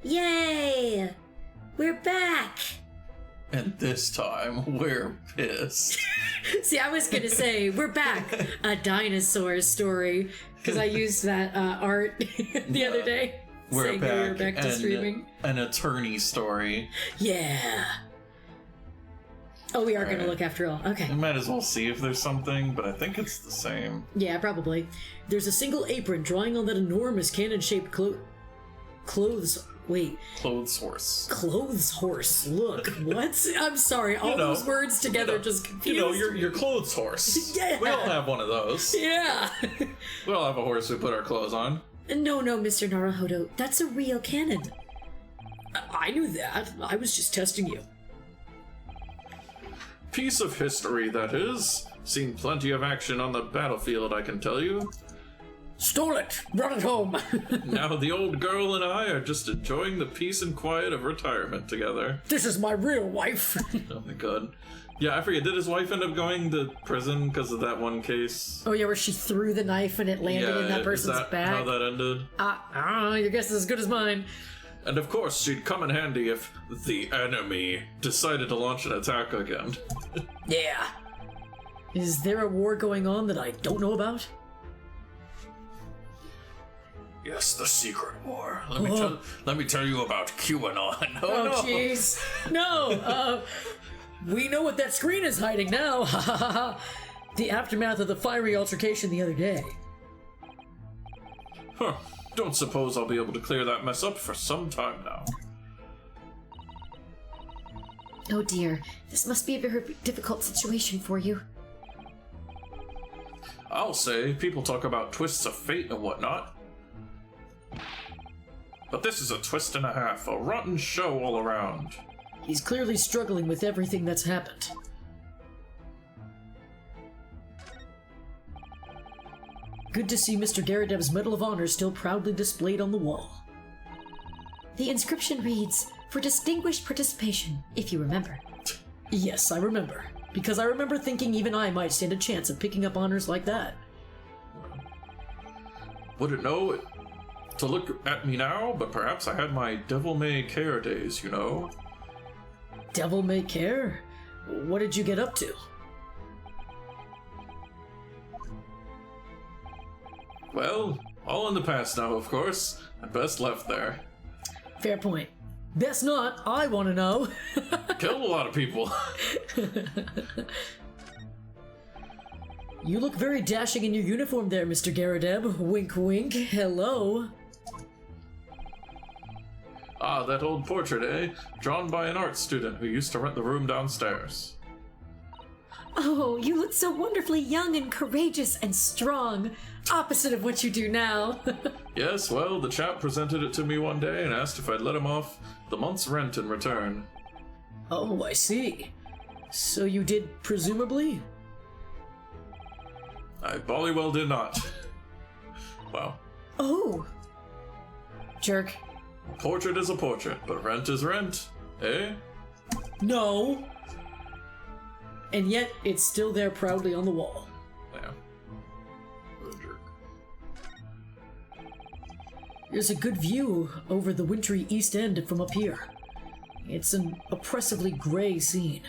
Yay! We're back! And this time, we're pissed. See, I was gonna say, we're back! A dinosaur story. Because I used that art the other day. We're back, to streaming. An attorney story. Yeah. Oh, we are going to look after all. Okay. We might as well see if there's something, but I think it's the same. Yeah, probably. There's a single apron drawing on that enormous cannon-shaped clothes... Wait. Clothes horse. Clothes horse. Look, what? I'm sorry, all those words together just confused. Your clothes horse. Yeah. We all have one of those. Yeah. We all have a horse we put our clothes on. No, Mr. Naruhodo. That's a real cannon. I knew that. I was just testing you. Piece of history, that is. Seen plenty of action on the battlefield, I can tell you. Stole it! Brought it home! Now the old girl and I are just enjoying the peace and quiet of retirement together. This is my real wife! Oh my god. Yeah, I forget, did his wife end up going to prison because of that one case? Oh yeah, where she threw the knife and it landed in that person's back? How that ended? I don't know, your guess is as good as mine. And of course, she'd come in handy if the enemy decided to launch an attack again. Yeah. Is there a war going on that I don't know about? Yes, the secret war. Let me tell you about QAnon. Oh, jeez. No, we know what that screen is hiding now. Ha ha ha ha. The aftermath of the fiery altercation the other day. Huh. Don't suppose I'll be able to clear that mess up for some time now. Oh dear, this must be a very difficult situation for you. I'll say, people talk about twists of fate and whatnot. But this is a twist and a half, a rotten show all around. He's clearly struggling with everything that's happened. Good to see Mr. Garadeb's Medal of Honor still proudly displayed on the wall. The inscription reads, "For distinguished participation," if you remember. Yes, I remember. Because I remember thinking even I might stand a chance of picking up honors like that. Wouldn't know it to look at me now, but perhaps I had my devil-may-care days, you know? Devil-may-care? What did you get up to? Well, all in the past now, of course, and best left there. Fair point. Best not, I want to know. Killed a lot of people. You look very dashing in your uniform there, Mr. Garadeb. Wink wink. Hello. Ah, that old portrait, eh? Drawn by an art student who used to rent the room downstairs. Oh, you look so wonderfully young and courageous and strong. Opposite of what you do now. Yes, well, the chap presented it to me one day and asked if I'd let him off the month's rent in return. Oh, I see. So you did, presumably? I ballywell did not. Wow. Oh. Jerk. A portrait is a portrait, but rent is rent, eh? No. And yet, it's still there proudly on the wall. Yeah. What a jerk. There's a good view over the wintry East End from up here. It's an oppressively gray scene.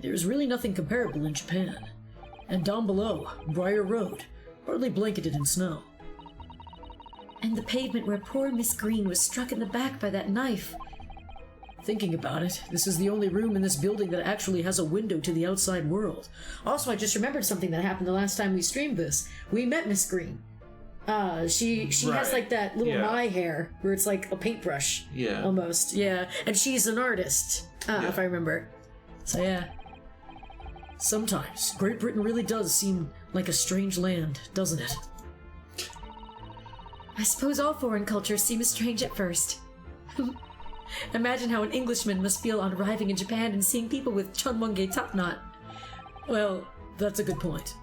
There's really nothing comparable in Japan. And down below, Briar Road, partly blanketed in snow. And the pavement where poor Miss Green was struck in the back by that knife. Thinking about it, this is the only room in this building that actually has a window to the outside world. Also, I just remembered something that happened the last time we streamed this. We met Miss Green. She has like that little eye hair where it's like a paintbrush. Yeah. Almost, yeah. And she's an artist, if I remember. So yeah. Sometimes, Great Britain really does seem like a strange land, doesn't it? I suppose all foreign cultures seem strange at first. Imagine how an Englishman must feel on arriving in Japan and seeing people with chonmonge topknot. Well, that's a good point.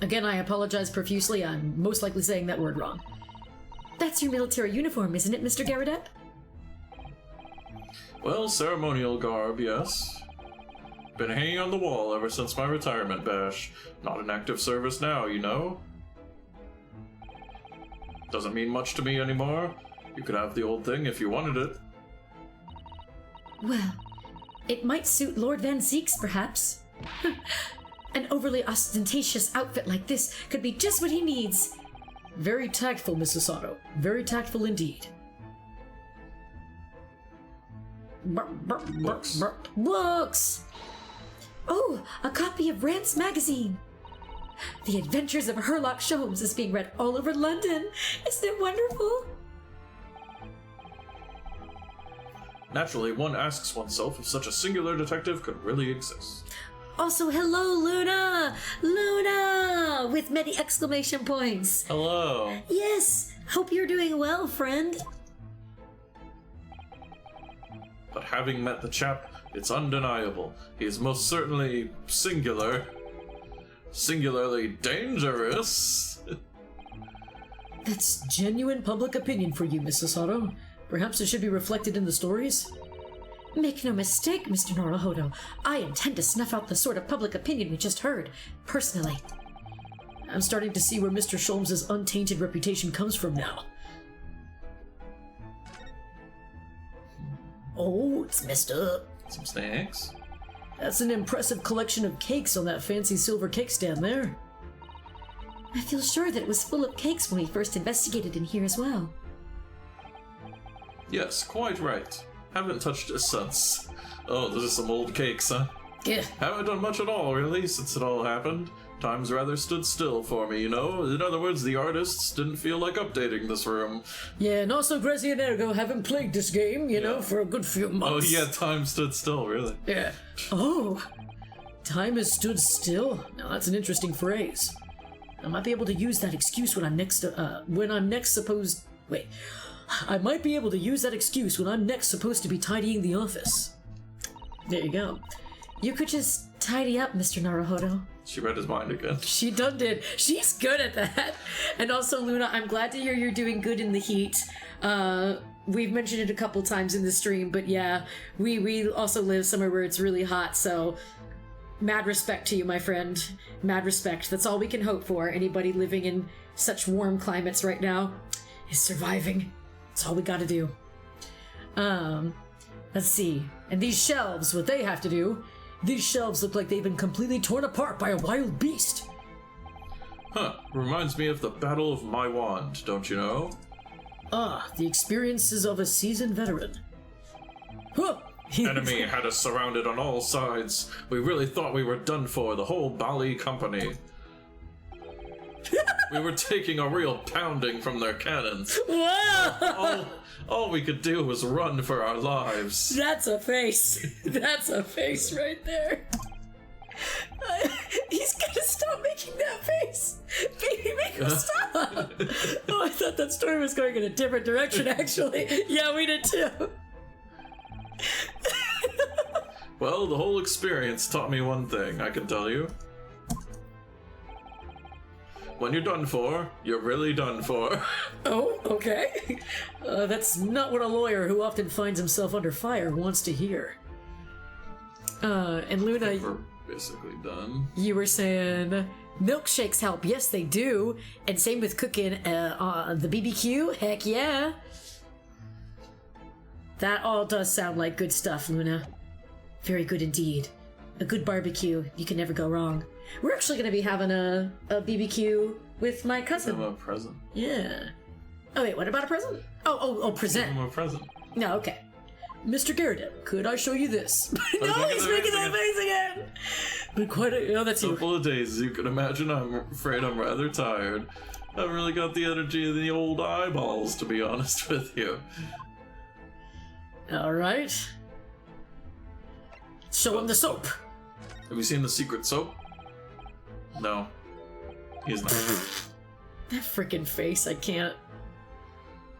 Again, I apologize profusely. I'm most likely saying that word wrong. That's your military uniform, isn't it, Mr. Garadeb? Well, ceremonial garb, yes. Been hanging on the wall ever since my retirement bash. Not in active service now, you know? Doesn't mean much to me anymore. You could have the old thing if you wanted it. Well, it might suit Lord Van Zeeks, perhaps. An overly ostentatious outfit like this could be just what he needs. Very tactful, Mrs. Sato. Very tactful indeed. Books. Books! Oh, a copy of Rance magazine. The Adventures of Herlock Sholmes is being read all over London. Isn't it wonderful? Naturally, one asks oneself if such a singular detective could really exist. Also, hello, Luna! Luna! With many exclamation points. Hello. Yes, hope you're doing well, friend. But having met the chap, it's undeniable. He is most certainly singular. Singularly dangerous. That's genuine public opinion for you, Mrs. Sato. Perhaps it should be reflected in the stories? Make no mistake, Mr. Naruhodo. I intend to snuff out the sort of public opinion we just heard, personally. I'm starting to see where Mr. Sholmes' untainted reputation comes from now. Oh, it's messed up. Some snacks? That's an impressive collection of cakes on that fancy silver cake stand there. I feel sure that it was full of cakes when we first investigated in here as well. Yes, quite right. Haven't touched it since. Oh, those are some old cakes, huh? Yeah. Haven't done much at all, really, since it all happened. Time's rather stood still for me, you know? In other words, the artists didn't feel like updating this room. Yeah, and also Grezy and Ergo haven't played this game, you know, for a good few Oh months. yeah, time stood still, really. Yeah. Oh, time has stood still? Now that's an interesting phrase. I might be able to use that excuse when I'm next supposed... Wait. I might be able to use that excuse when I'm next supposed to be tidying the office. There you go. You could just tidy up, Mr. Naruhodo. She read his mind again. She done did. She's good at that. And also, Luna, I'm glad to hear you're doing good in the heat. We've mentioned it a couple times in the stream, but yeah, we also live somewhere where it's really hot, so mad respect to you, my friend. Mad respect. That's all we can hope for. Anybody living in such warm climates right now is surviving. That's all we gotta do. Let's see. And these shelves, what they have to do, these shelves look like they've been completely torn apart by a wild beast. Huh, reminds me of the Battle of My Wand, don't you know? Ah, the experiences of a seasoned veteran. Huh! Enemy had us surrounded on all sides. We really thought we were done for, the whole Bali company. We were taking a real pounding from their cannons. Whoa! All we could do was run for our lives. That's a face. That's a face right there. He's gonna stop making that face. Baby, make him stop. Oh, I thought that story was going in a different direction, actually. Yeah, we did too. Well, the whole experience taught me one thing, I can tell you. When you're done for, you're really done for. Oh, okay. That's not what a lawyer who often finds himself under fire wants to hear. And Luna, We're basically done. you were saying milkshakes help. Yes, they do. And same with cooking the BBQ. Heck yeah. That all does sound like good stuff, Luna. Very good indeed. A good barbecue. You can never go wrong. We're actually going to be having a BBQ with my cousin. Give him a present. Yeah. Oh, wait, what about a present? Oh, Give present. him a present. No, okay. Mr. Garrett, could I show you this? No, making he's the making face that face again! But quite a... Oh, that's So you. full of days, as you can imagine, I'm afraid I'm rather tired. I haven't really got the energy of the old eyeballs, to be honest with you. Alright. Show him the soap. Have you seen the secret soap? No. He's not. That freaking face, I can't.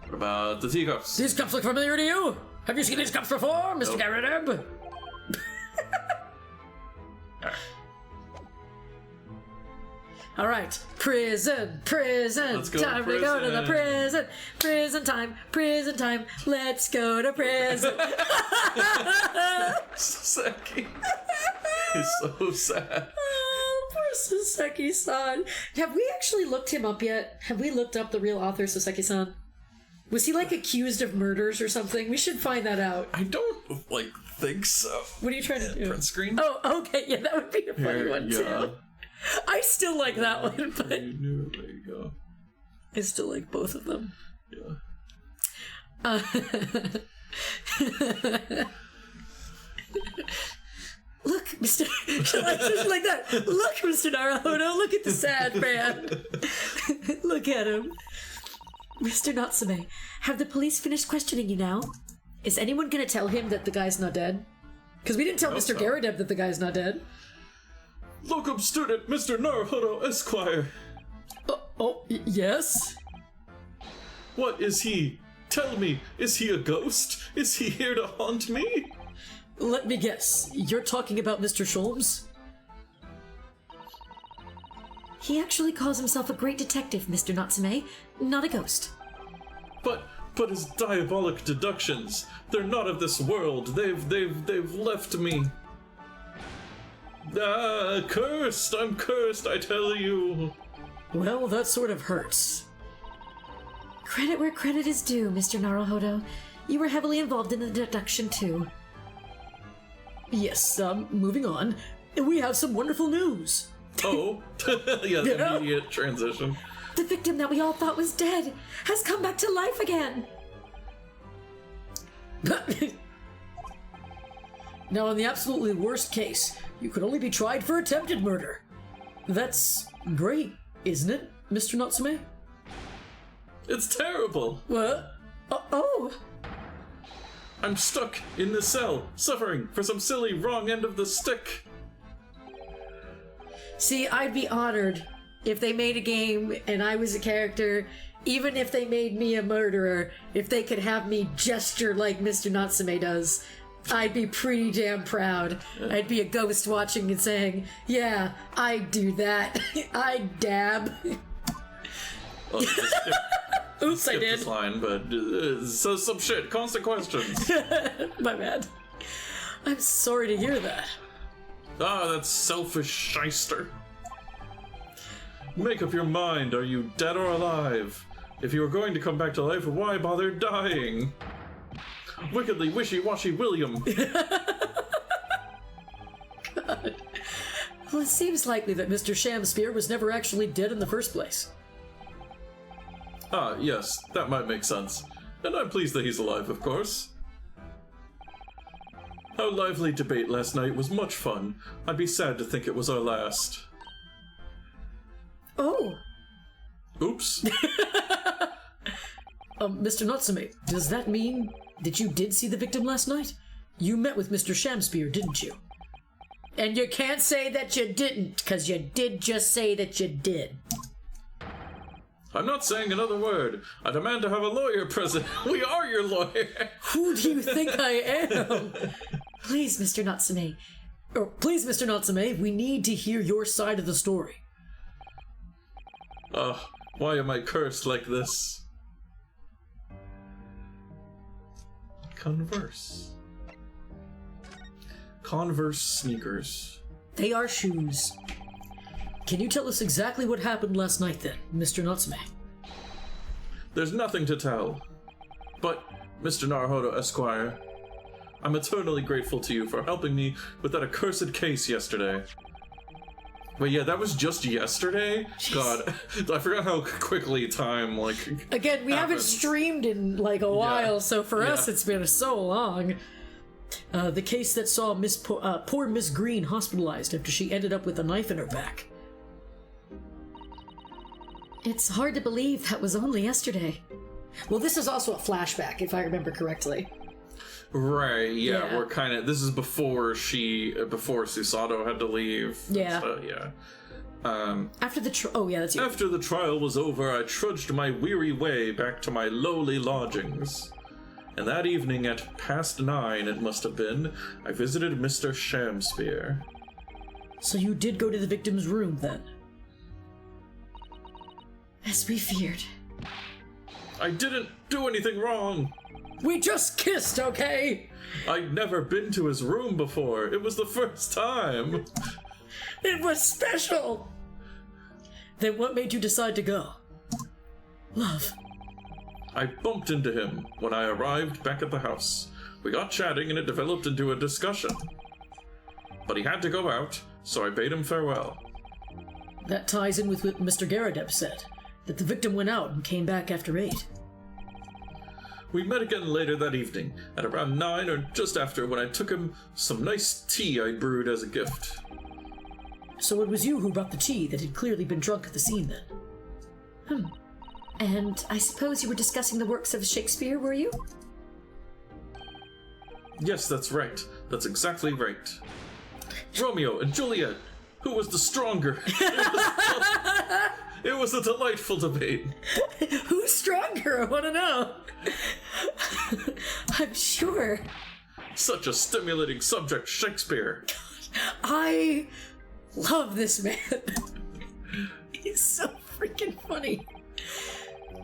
What about the teacups? These cups look familiar to you? Have you seen these cups before, Mr. Nope. Garrett? Alright, prison, Let's go to time to go to the prison. prison time, let's go to prison. Soseki. He's so sad. Oh, poor Soseki-san. Have we actually looked him up yet? Have we looked up the real author, Soseki-san? Was he, like, accused of murders or something? We should find that out. I don't, think so. What are you trying to do? Print screen? Oh, okay, yeah, that would be a funny one, yeah. too. I still like that one, but... There you go. I still like both of them. Yeah. Look, Mr. Just like that. Look, Mr. Naruhodo, look at the sad man. Look at him. Mr. Natsume, have the police finished questioning you now? Is anyone gonna tell him that the guy's not dead? Because we didn't tell Mr. Garadeb that the guy's not dead. Locum student, Mr. Naruhodo Esquire. Yes? What is he? Tell me, is he a ghost? Is he here to haunt me? Let me guess. You're talking about Mr. Sholmes? He actually calls himself a great detective, Mr. Natsume, not a ghost. But his diabolic deductions, they're not of this world. They've left me. Cursed! I'm cursed, I tell you. Well, that sort of hurts. Credit where credit is due, Mr. Naruhodo. You were heavily involved in the deduction, too. Yes, moving on. We have some wonderful news. Oh, yeah, the immediate transition. The victim that we all thought was dead has come back to life again. Now, in the absolutely worst case, you could only be tried for attempted murder. That's great, isn't it, Mr. Natsume? It's terrible. What? Oh! I'm stuck in this cell, suffering for some silly wrong end of the stick. See, I'd be honored if they made a game and I was a character, even if they made me a murderer, if they could have me gesture like Mr. Natsume does. I'd be pretty damn proud. I'd be a ghost watching and saying, yeah, I'd do that. I'd dab. Oh, Oops, I skip did. this line, but so some shit. Constant questions. My bad. I'm sorry to hear that. Ah, that selfish shyster. Make up your mind. Are you dead or alive? If you are going to come back to life, why bother dying? Wickedly wishy-washy William. God. Well, it seems likely that Mr. Shamspeare was never actually dead in the first place. Ah, yes, that might make sense. And I'm pleased that he's alive, of course. Our lively debate last night was much fun. I'd be sad to think it was our last. Oh. Oops. Mr. Natsume, does that mean that you did see the victim last night? You met with Mr. Shamspeare, didn't you? And you can't say that you didn't, because you did just say that you did. I'm not saying another word. I demand to have a lawyer present. We are your lawyer. Who do you think I am? Please, Mr. Natsume. Please, Mr. Natsume, we need to hear your side of the story. Why am I cursed like this? Converse. Converse sneakers. They are shoes. Can you tell us exactly what happened last night then, Mr. Natsume? There's nothing to tell. But, Mr. Naruhodo Esquire, I'm eternally grateful to you for helping me with that accursed case yesterday. Wait, yeah, that was just yesterday? Jeez. God, I forgot how quickly time, Again, we haven't streamed in, a while, so for us it's been so long. The case that saw poor Miss Green hospitalized after she ended up with a knife in her back. It's hard to believe that was only yesterday. Well, this is also a flashback, if I remember correctly. Right, yeah. We're kind of... This is before Susato had to leave. Yeah. After the that's you. After the trial was over, I trudged my weary way back to my lowly lodgings. And that evening at 9:30, it must have been, I visited Mr. Shamspeare. So you did go to the victim's room, then? As we feared. I didn't do anything wrong! We just kissed, okay? I'd never been to his room before. It was the first time. It was special! Then what made you decide to go? Love. I bumped into him when I arrived back at the house. We got chatting and it developed into a discussion. But he had to go out, so I bade him farewell. That ties in with what Mr. Garadeb said, that the victim went out and came back after 8. We met again later that evening, at around 9 or just after, when I took him some nice tea I brewed as a gift. So it was you who brought the tea that had clearly been drunk at the scene then? And I suppose you were discussing the works of Shakespeare, were you? Yes, that's right. That's exactly right. Romeo and Juliet. Who was the stronger? It was a delightful debate. Who's stronger? I want to know. I'm sure. Such a stimulating subject, Shakespeare. I love this man. He's so freaking funny.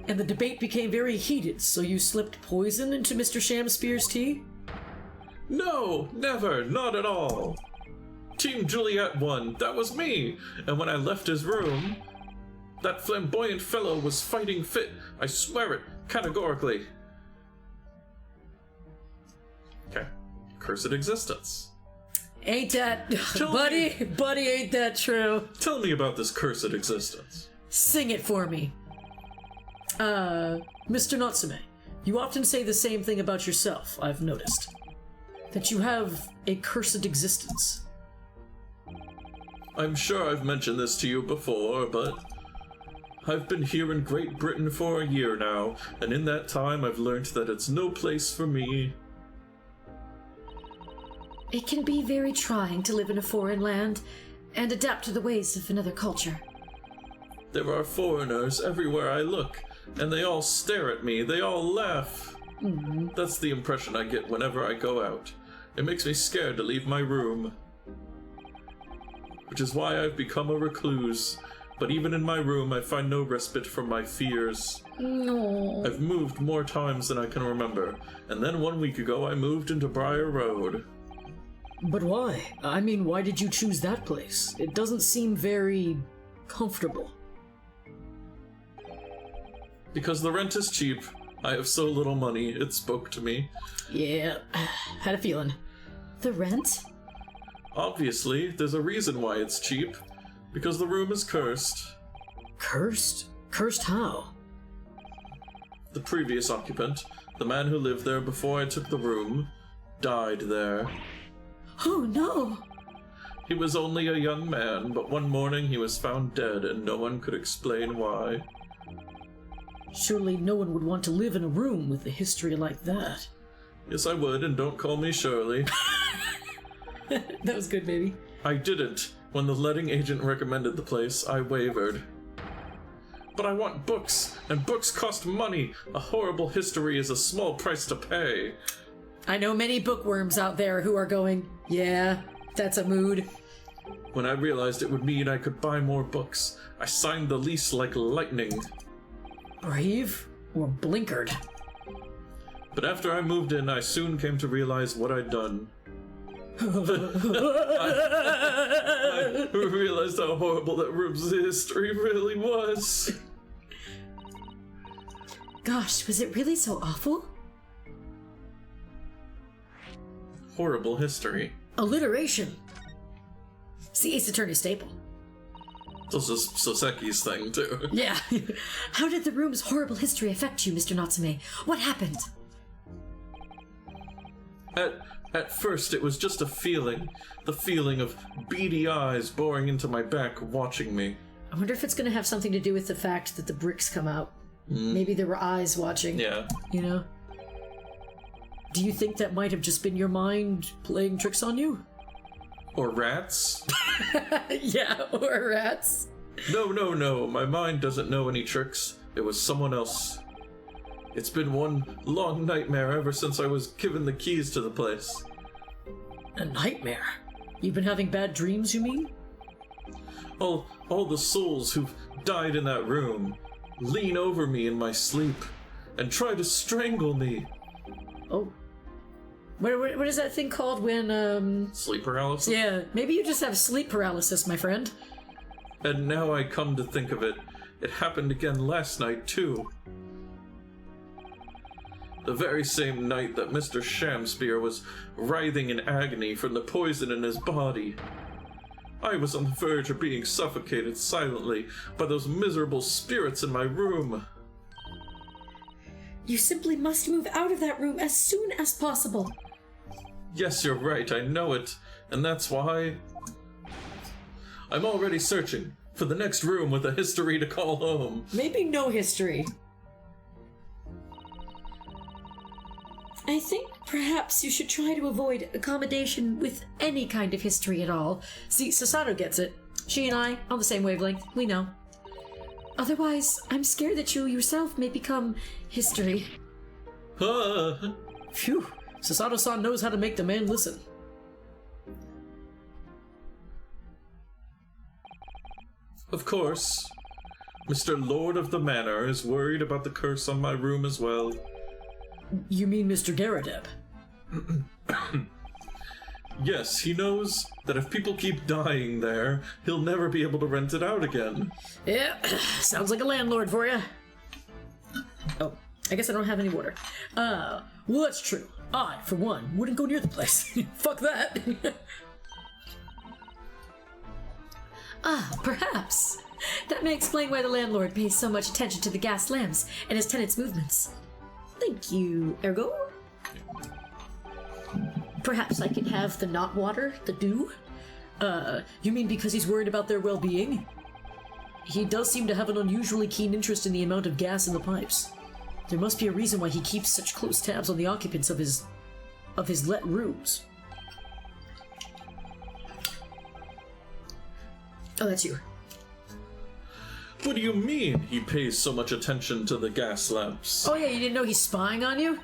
And the debate became very heated, so you slipped poison into Mr. Shamspeare's tea? No, never, not at all. Team Juliet won, that was me. And when I left his room, that flamboyant fellow was fighting fit. I swear it, categorically. Okay, cursed existence. Ain't that... Tell buddy, ain't that true? Tell me about this cursed existence. Sing it for me. Mr. Natsume, you often say the same thing about yourself, I've noticed. That you have a cursed existence. I'm sure I've mentioned this to you before, but I've been here in Great Britain for a year now, and in that time I've learned that it's no place for me. It can be very trying to live in a foreign land and adapt to the ways of another culture. There are foreigners everywhere I look, and they all stare at me, they all laugh. That's the impression I get whenever I go out. It makes me scared to leave my room. Which is why I've become a recluse. But even in my room, I find no respite from my fears. No. I've moved more times than I can remember, and then 1 week ago I moved into Briar Road. But why? I mean, why did you choose that place? It doesn't seem very comfortable. Because the rent is cheap. I have so little money, it spoke to me. Yeah, had a feeling. The rent? Obviously, there's a reason why it's cheap. Because the room is cursed. Cursed? Cursed how? The previous occupant, the man who lived there before I took the room, died there. Oh no! He was only a young man, but one morning he was found dead and no one could explain why. Surely no one would want to live in a room with a history like that. Yes, I would, and don't call me Shirley. That was good, baby. I didn't. When the letting agent recommended the place, I wavered. But I want books, and books cost money. A horrible history is a small price to pay. I know many bookworms out there who are going, yeah, that's a mood. When I realized it would mean I could buy more books, I signed the lease like lightning. Brave or blinkered? But after I moved in, I soon came to realize what I'd done. I realized how horrible that room's history really was. Gosh, was it really so awful? Horrible history. Alliteration. It's the Ace Attorney staple. This is Soseki's thing, too. Yeah. How did the room's horrible history affect you, Mr. Natsume? What happened? At first, it was just a feeling. The feeling of beady eyes boring into my back, watching me. I wonder if it's going to have something to do with the fact that the bricks come out. Maybe there were eyes watching. Yeah. You know? Do you think that might have just been your mind playing tricks on you? Or rats? Yeah, or rats. No. My mind doesn't know any tricks. It was someone else. It's been one long nightmare ever since I was given the keys to the place. A nightmare? You've been having bad dreams, you mean? All the souls who've died in that room lean over me in my sleep and try to strangle me. Oh. What is that thing called when, Sleep paralysis? Yeah, maybe you just have sleep paralysis, my friend. And now I come to think of it, it happened again last night, too. The very same night that Mr. Shamspear was writhing in agony from the poison in his body. I was on the verge of being suffocated silently by those miserable spirits in my room. You simply must move out of that room as soon as possible. Yes, you're right, I know it, and that's why I'm already searching for the next room with a history to call home. Maybe no history. I think perhaps you should try to avoid accommodation with any kind of history at all. See, Sasato gets it. She and I, on the same wavelength, we know. Otherwise, I'm scared that you yourself may become history. Phew, Sasato-san knows how to make the man listen. Of course, Mr. Lord of the Manor is worried about the curse on my room as well. You mean Mr. Garadeb? Yes, he knows that if people keep dying there, he'll never be able to rent it out again. Yeah, sounds like a landlord for you. Oh, I guess I don't have any water. Well, that's true. I, for one, wouldn't go near the place. Fuck that. Perhaps. That may explain why the landlord pays so much attention to the gas lamps and his tenants' movements. Thank you, Ergo. Perhaps I can have the not water, the dew? You mean because he's worried about their well-being? He does seem to have an unusually keen interest in the amount of gas in the pipes. There must be a reason why he keeps such close tabs on the occupants of his let rooms. Oh, that's you. What do you mean he pays so much attention to the gas lamps? Oh yeah, you didn't know he's spying on you?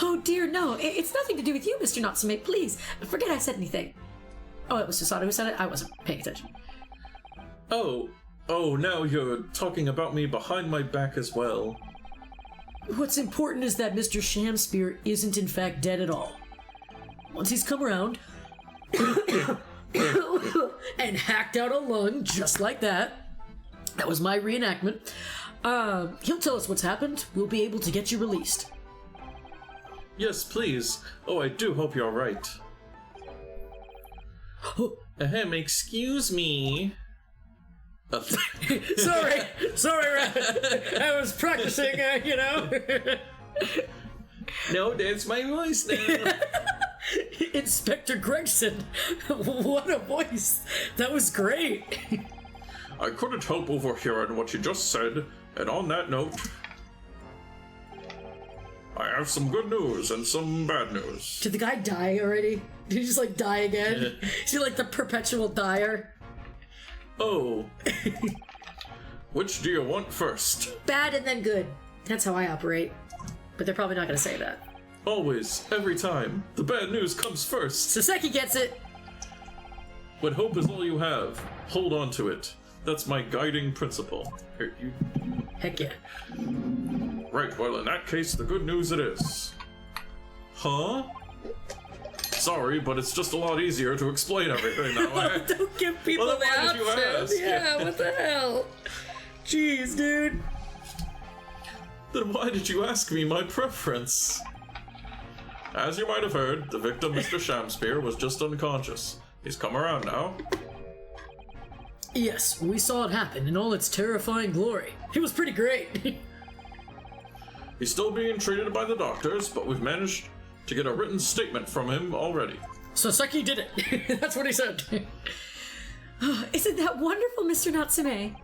Oh dear, no. It's nothing to do with you, Mr. Natsume. Please, forget I said anything. Oh, it was Sasato who said it? I wasn't paying attention. Oh, now you're talking about me behind my back as well. What's important is that Mr. Shamspear isn't in fact dead at all. Once he's come around and hacked out a lung just like that, that was my reenactment, he'll tell us what's happened. We'll be able to get you released. Yes, please. Oh, I do hope you're right. Ahem, excuse me. Sorry, I was practicing, you know. No, that's my voice now. Inspector Gregson, what a voice. That was great. I couldn't help overhearing what you just said, and on that note, I have some good news and some bad news. Did the guy die already? Did he just like die again? Is he like the perpetual dyer? Oh. Which do you want first? Bad and then good. That's how I operate. But they're probably not going to say that. Always, every time. The bad news comes first. Soseki gets it. When hope is all you have, hold on to it. That's my guiding principle. Here, you... Heck yeah. Right, well, in that case, the good news it is. Huh? Sorry, but it's just a lot easier to explain everything that way. Don't give people Well, the why did you options. ask? Yeah, what the hell? Jeez, dude. Then why did you ask me my preference? As you might have heard, the victim, Mr. Shamspear, was just unconscious. He's come around now. Yes, we saw it happen in all its terrifying glory. It was pretty great. He's still being treated by the doctors, but we've managed to get a written statement from him already. Soseki did it. That's what he said. Isn't that wonderful, Mr. Natsume?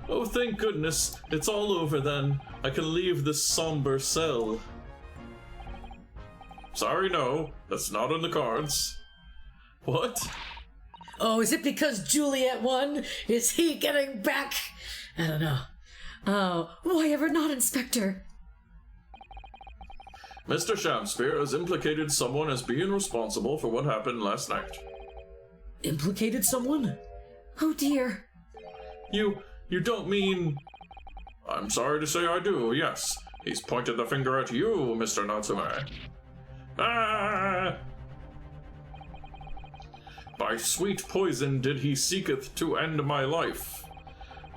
Oh, thank goodness. It's all over then. I can leave this somber cell. Sorry, no. That's not in the cards. What? Oh, is it because Juliet won? Is he getting back? I don't know. Oh, why ever not, Inspector? Mr. Shamspear has implicated someone as being responsible for what happened last night. Implicated someone? Oh dear. You don't mean... I'm sorry to say I do, yes. He's pointed the finger at you, Mr. Natsume. Ah! By sweet poison did he seeketh to end my life.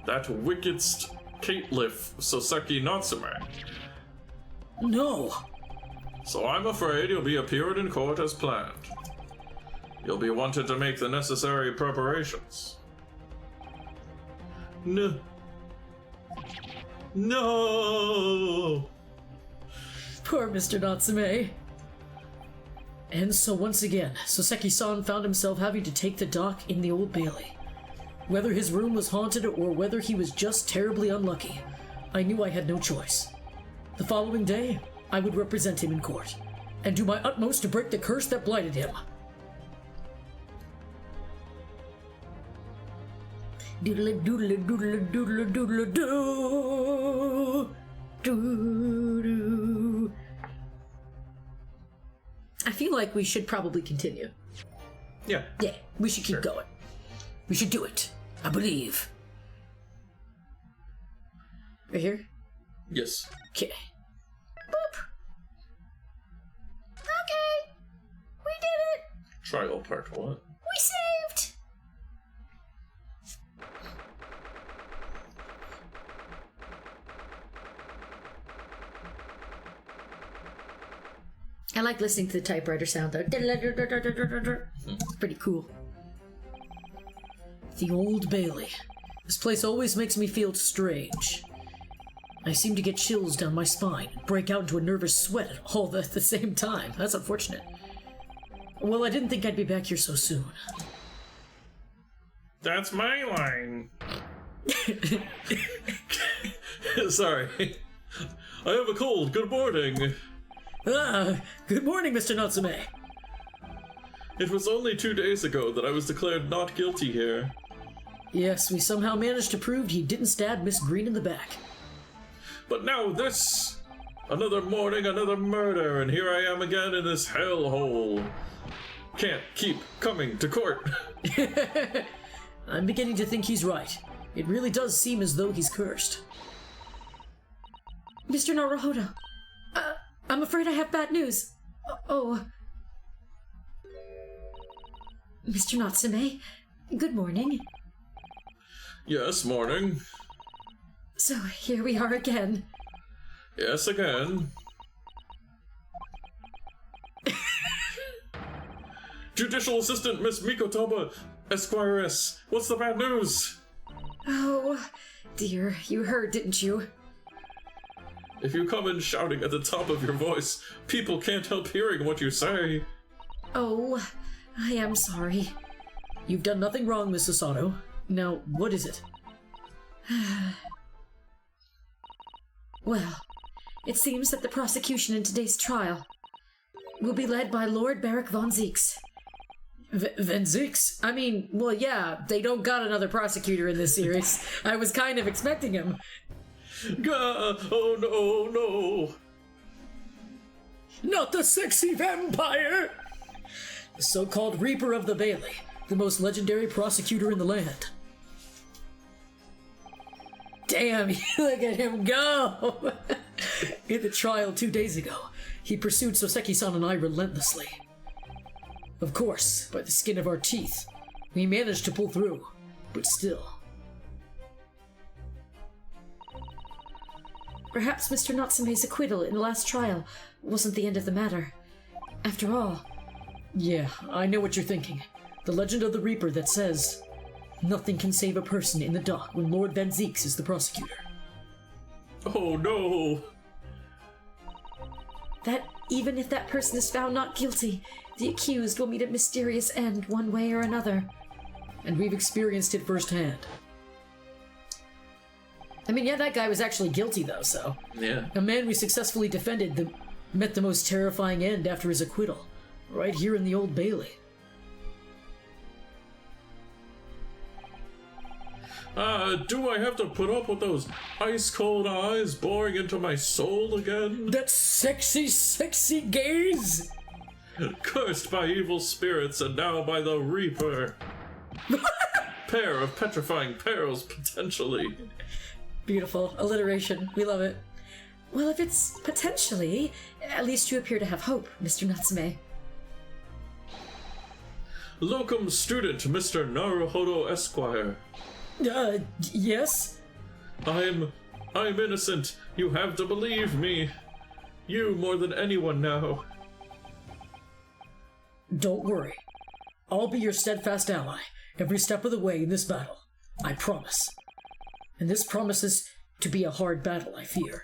That wickedst caitiff Soseki Natsume. No. So I'm afraid you'll be appeared in court as planned. You'll be wanted to make the necessary preparations. No. No! Poor Mr. Natsume. And so once again, Soseki-san found himself having to take the dock in the Old Bailey. Whether his room was haunted or whether he was just terribly unlucky, I knew I had no choice. The following day, I would represent him in court, and do my utmost to break the curse that blighted him. Doodle doodle doodle doodle doodle doo. Doo. I feel like we should probably continue. Yeah. Yeah, we should keep going. We should do it. I believe. Right here? Yes. Okay. Boop. Okay. We did it. Trial part what? We saved. I like listening to the typewriter sound though. It's pretty cool. The Old Bailey. This place always makes me feel strange. I seem to get chills down my spine, break out into a nervous sweat all at the same time. That's unfortunate. Well, I didn't think I'd be back here so soon. That's my line. Sorry. I have a cold. Good morning. Good morning, Mr. Natsume. It was only 2 days ago that I was declared not guilty here. Yes, we somehow managed to prove he didn't stab Miss Green in the back. But now this! Another morning, another murder, and here I am again in this hellhole. Can't keep coming to court. I'm beginning to think he's right. It really does seem as though he's cursed. Mr. Naruhodo, I'm afraid I have bad news. Oh. Mr. Natsume, good morning. Yes, morning. So here we are again. Yes, again. Judicial Assistant Miss Mikotaba, Esquiress, what's the bad news? Oh, dear, you heard, didn't you? If you come in shouting at the top of your voice, people can't help hearing what you say. Oh, I am sorry. You've done nothing wrong, Miss Sasato. Now, what is it? Well, it seems that the prosecution in today's trial will be led by Lord Barak von Zeeks. Van Zeeks? I mean, well, yeah, they don't got another prosecutor in this series. I was kind of expecting him. Oh no, no. Not the sexy vampire! The so-called Reaper of the Bailey, the most legendary prosecutor in the land. Damn, look at him go! In the trial 2 days ago, he pursued Soseki-san and I relentlessly. Of course, by the skin of our teeth, we managed to pull through, but still. Perhaps Mr. Natsume's acquittal in the last trial wasn't the end of the matter. After all... Yeah, I know what you're thinking. The legend of the Reaper that says, nothing can save a person in the dock when Lord Van Zeeks is the prosecutor. Oh no! That even if that person is found not guilty, the accused will meet a mysterious end one way or another. And we've experienced it firsthand. I mean, yeah, that guy was actually guilty, though, so... Yeah. A man we successfully defended met the most terrifying end after his acquittal. Right here in the Old Bailey. Do I have to put up with those ice-cold eyes boring into my soul again? That sexy, sexy gaze! Cursed by evil spirits and now by the Reaper. Pair of petrifying perils, potentially. Beautiful. Alliteration. We love it. Well, if it's potentially, at least you appear to have hope, Mr. Natsume. Locum student, Mr. Naruhodo Esquire. Yes? I'm innocent. You have to believe me. You more than anyone now. Don't worry. I'll be your steadfast ally every step of the way in this battle. I promise. And this promises to be a hard battle, I fear.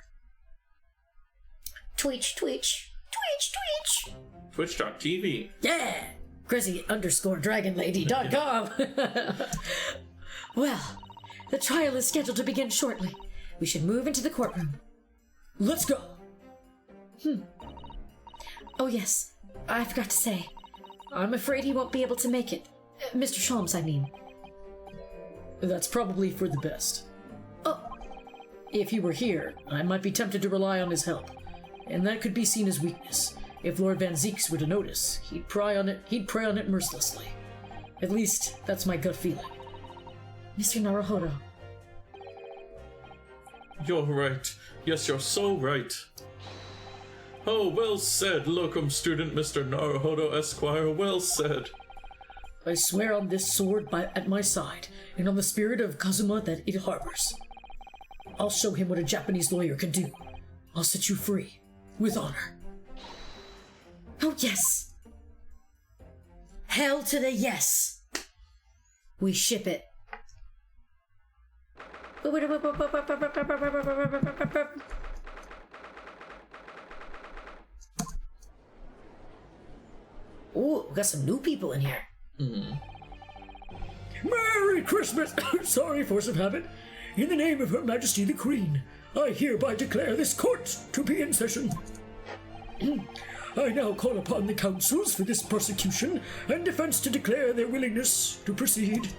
Twitch, twitch, twitch, twitch. Twitch.tv. Yeah! Grezy_DragonLady.com. Well, the trial is scheduled to begin shortly. We should move into the courtroom. Let's go! Oh yes, I forgot to say. I'm afraid he won't be able to make it. Mr. Sholmes, I mean. That's probably for the best. Oh, If he were here, I might be tempted to rely on his help, and that could be seen as weakness. If Lord Van Zeeks were to notice, he'd prey on it mercilessly. At least, that's my gut feeling. Mr. Naruhodo. You're right. Yes, you're so right. Oh, well said, locum student Mr. Naruhodo Esquire, well said. I swear on this sword at my side, and on the spirit of Kazuma that it harbors. I'll show him what a Japanese lawyer can do. I'll set you free, with honor. Oh yes. Hell to the yes. We ship it. Ooh, we got some new people in here. Merry Christmas! Sorry, force of habit. In the name of Her Majesty the Queen, I hereby declare this court to be in session. I now call upon the counsels for this prosecution and defense to declare their willingness to proceed.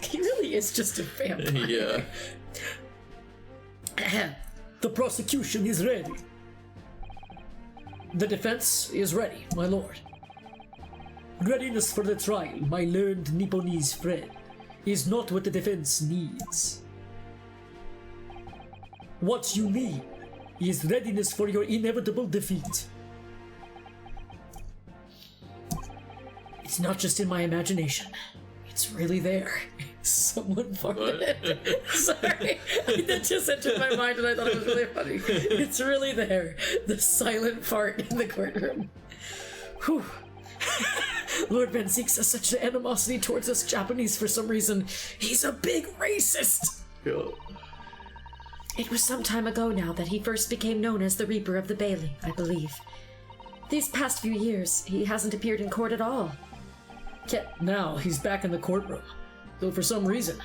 He really is just a vampire. Yeah. The prosecution is ready. The defense is ready, my lord. Readiness for the trial, my learned Nipponese friend, is not what the defense needs. What you need is readiness for your inevitable defeat. It's not just in my imagination. It's really there. Someone farted. Sorry. That just entered my mind and I thought it was really funny. It's really there. The silent fart in the courtroom. Whew. Lord Van Zeeks has such an animosity towards us Japanese for some reason. He's a big racist. Yeah. It was some time ago now that he first became known as the Reaper of the Bailey, I believe. These past few years, he hasn't appeared in court at all. Yet now he's back in the courtroom. Though for some reason,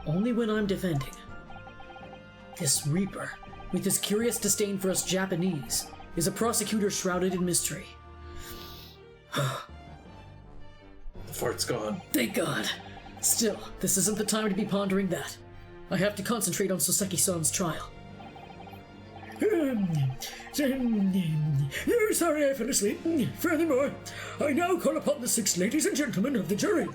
only when I'm defending. This Reaper, with his curious disdain for us Japanese, is a prosecutor shrouded in mystery. The fart's gone. Thank God. Still, this isn't the time to be pondering that. I have to concentrate on Soseki-san's trial. Sorry I fell asleep. Furthermore, I now call upon the 6 ladies and gentlemen of the jury.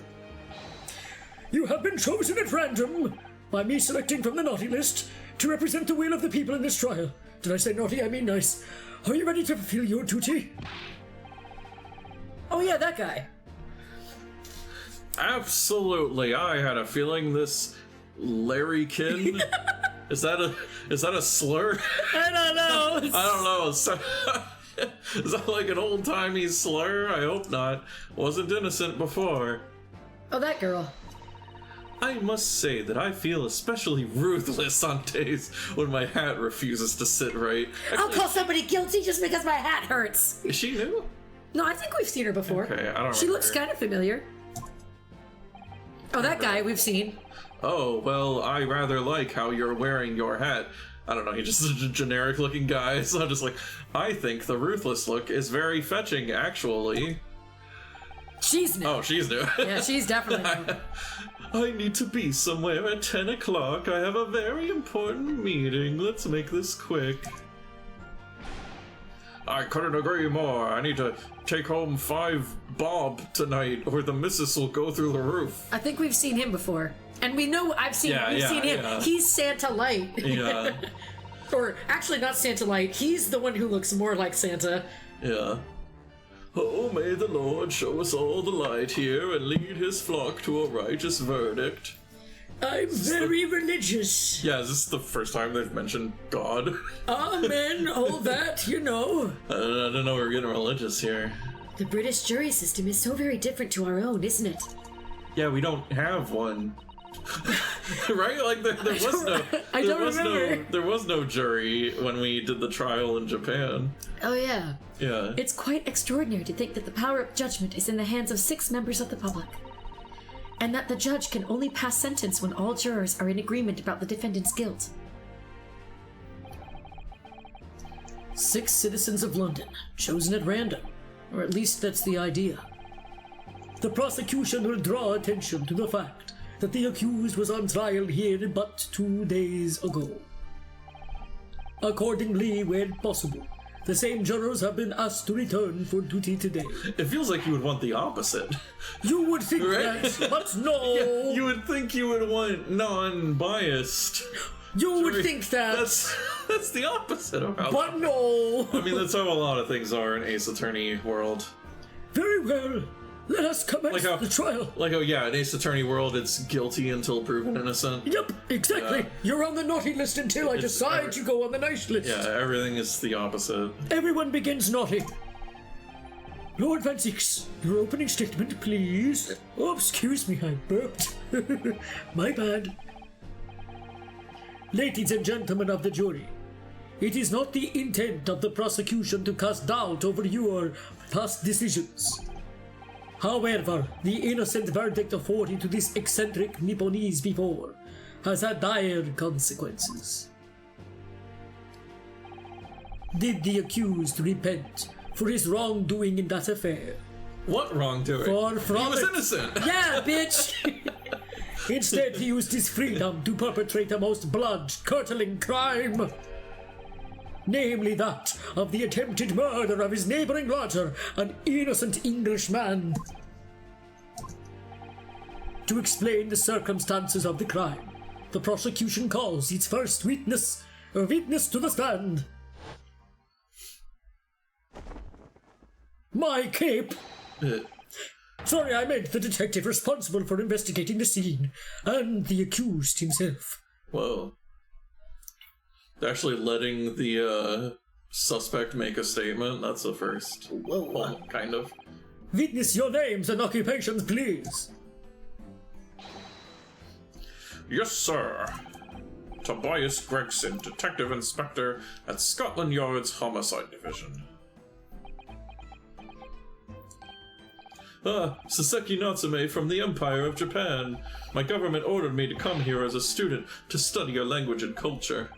You have been chosen at random, by me selecting from the naughty list, to represent the will of the people in this trial. Did I say naughty? I mean nice. Are you ready to fulfill your duty? Oh yeah, that guy. Absolutely. I had a feeling this Larrykin. Is that a slur? I don't know. I don't know. Is that like an old-timey slur? I hope not. Wasn't innocent before. Oh, that girl. I must say that I feel especially ruthless on days when my hat refuses to sit right. I'll call somebody guilty just because my hat hurts. Is she new? No, I think we've seen her before. Okay, I don't She looks remember. kind of familiar. Oh, that guy we've seen. Oh, well, I rather like how you're wearing your hat. I don't know, he's just a generic looking guy, so I'm just like, I think the ruthless look is very fetching, actually. She's new. Oh, she's new. Yeah, she's definitely new. I need to be somewhere at 10 o'clock. I have a very important meeting. Let's make this quick. I couldn't agree more. I need to take home 5 bob tonight, or the missus will go through the roof. I think we've seen him before. And we know we've seen him. Yeah. He's Santa Light. Yeah, Or actually not Santa Light. He's the one who looks more like Santa. yeah. Oh, may the Lord show us all the light here and lead his flock to a righteous verdict. I'm very religious. Yeah, is this the first time they've mentioned God? Amen, all that, you know. I don't know, we're getting religious here. The British jury system is so very different to our own, isn't it? Yeah, we don't have one. Right? Like, there was no... I don't remember. There was no jury when we did the trial in Japan. Oh, yeah. Yeah. It's quite extraordinary to think that the power of judgment is in the hands of 6 members of the public, and that the judge can only pass sentence when all jurors are in agreement about the defendant's guilt. 6 citizens of London, chosen at random. Or at least that's the idea. The prosecution will draw attention to the fact that the accused was on trial here but 2 days ago. Accordingly, where possible, the same jurors have been asked to return for duty today. It feels like you would want the opposite. You would think Right? that, but no! You would think you would want non-biased. You would think that, That's the opposite of how... but no! I mean, that's how a lot of things are in Ace Attorney world. Very well, let us commence the trial. Like, oh yeah, in Ace Attorney world, it's guilty until proven innocent. Yep, exactly. Yeah. You're on the naughty list until I decide you go on the nice list. Yeah, everything is the opposite. Everyone begins naughty. Lord Van Six, your opening statement, please. Oh, excuse me, I burped. My bad. Ladies and gentlemen of the jury, it is not the intent of the prosecution to cast doubt over your past decisions. However, the innocent verdict afforded to this eccentric Nipponese before has had dire consequences. Did the accused repent for his wrongdoing in that affair? What wrongdoing? Far from He was it. innocent! Yeah, bitch! Instead, he used his freedom to perpetrate a most blood-curdling crime. Namely that of the attempted murder of his neighbouring lodger, an innocent Englishman. To explain the circumstances of the crime, the prosecution calls its first witness to the stand. My cape! Sorry, I meant the detective responsible for investigating the scene, and the accused himself. Whoa. They're actually letting the suspect make a statement? That's the first. Whoa. Well, kind of. Witness your names and occupations, please. Yes, sir. Tobias Gregson, Detective Inspector at Scotland Yard's Homicide Division. Soseki Natsume from the Empire of Japan. My government ordered me to come here as a student to study your language and culture.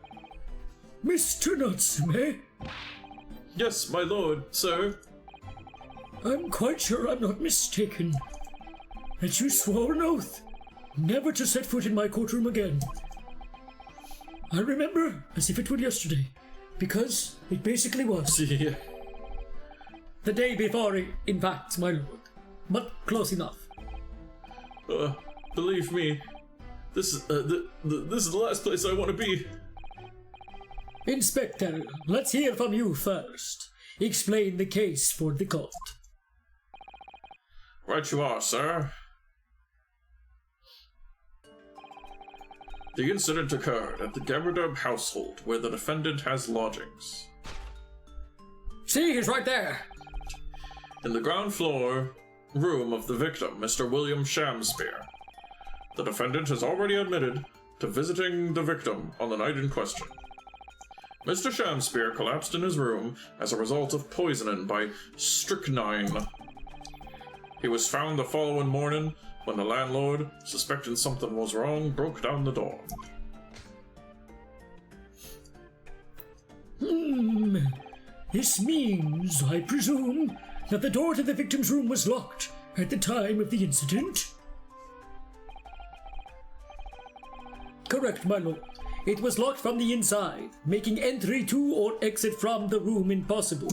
Mr. Natsume, Yes, my lord, sir. I'm quite sure I'm not mistaken that you swore an oath never to set foot in my courtroom again. I remember as if it were yesterday, because it basically was. Yeah. The day before, in fact, my lord. But close enough. Believe me, this is this is the last place I want to be. Inspector, let's hear from you first. Explain the case for the court. Right you are, sir. The incident occurred at the Gamerdub household where the defendant has lodgings. See, he's right there. In the ground floor room of the victim, Mr. William Shamspeare. The defendant has already admitted to visiting the victim on the night in question. Mr. Shamspeare collapsed in his room as a result of poisoning by strychnine. He was found the following morning when the landlord, suspecting something was wrong, broke down the door. This means, I presume, that the door to the victim's room was locked at the time of the incident? Correct, my lord. It was locked from the inside, making entry to or exit from the room impossible.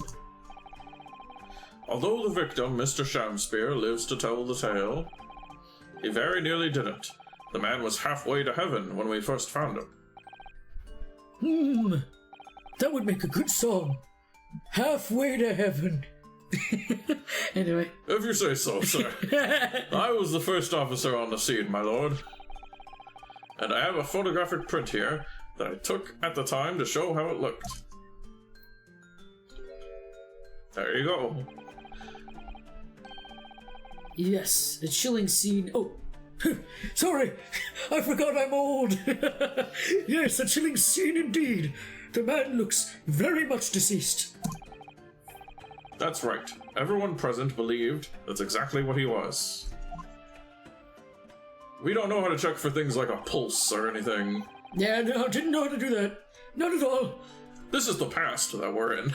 Although the victim, Mr. Shamspeare, lives to tell the tale, he very nearly didn't. The man was halfway to heaven when we first found him. That would make a good song. Halfway to heaven. Anyway. If you say so, sir. I was the first officer on the scene, my lord. And I have a photographic print here that I took at the time to show how it looked. There you go. Yes, a chilling scene. Oh, Sorry, I forgot I'm old. Yes, a chilling scene indeed. The man looks very much deceased. That's right. Everyone present believed that's exactly what he was. We don't know how to check for things like a pulse or anything. Yeah, no, didn't know how to do that. Not at all. This is the past that we're in.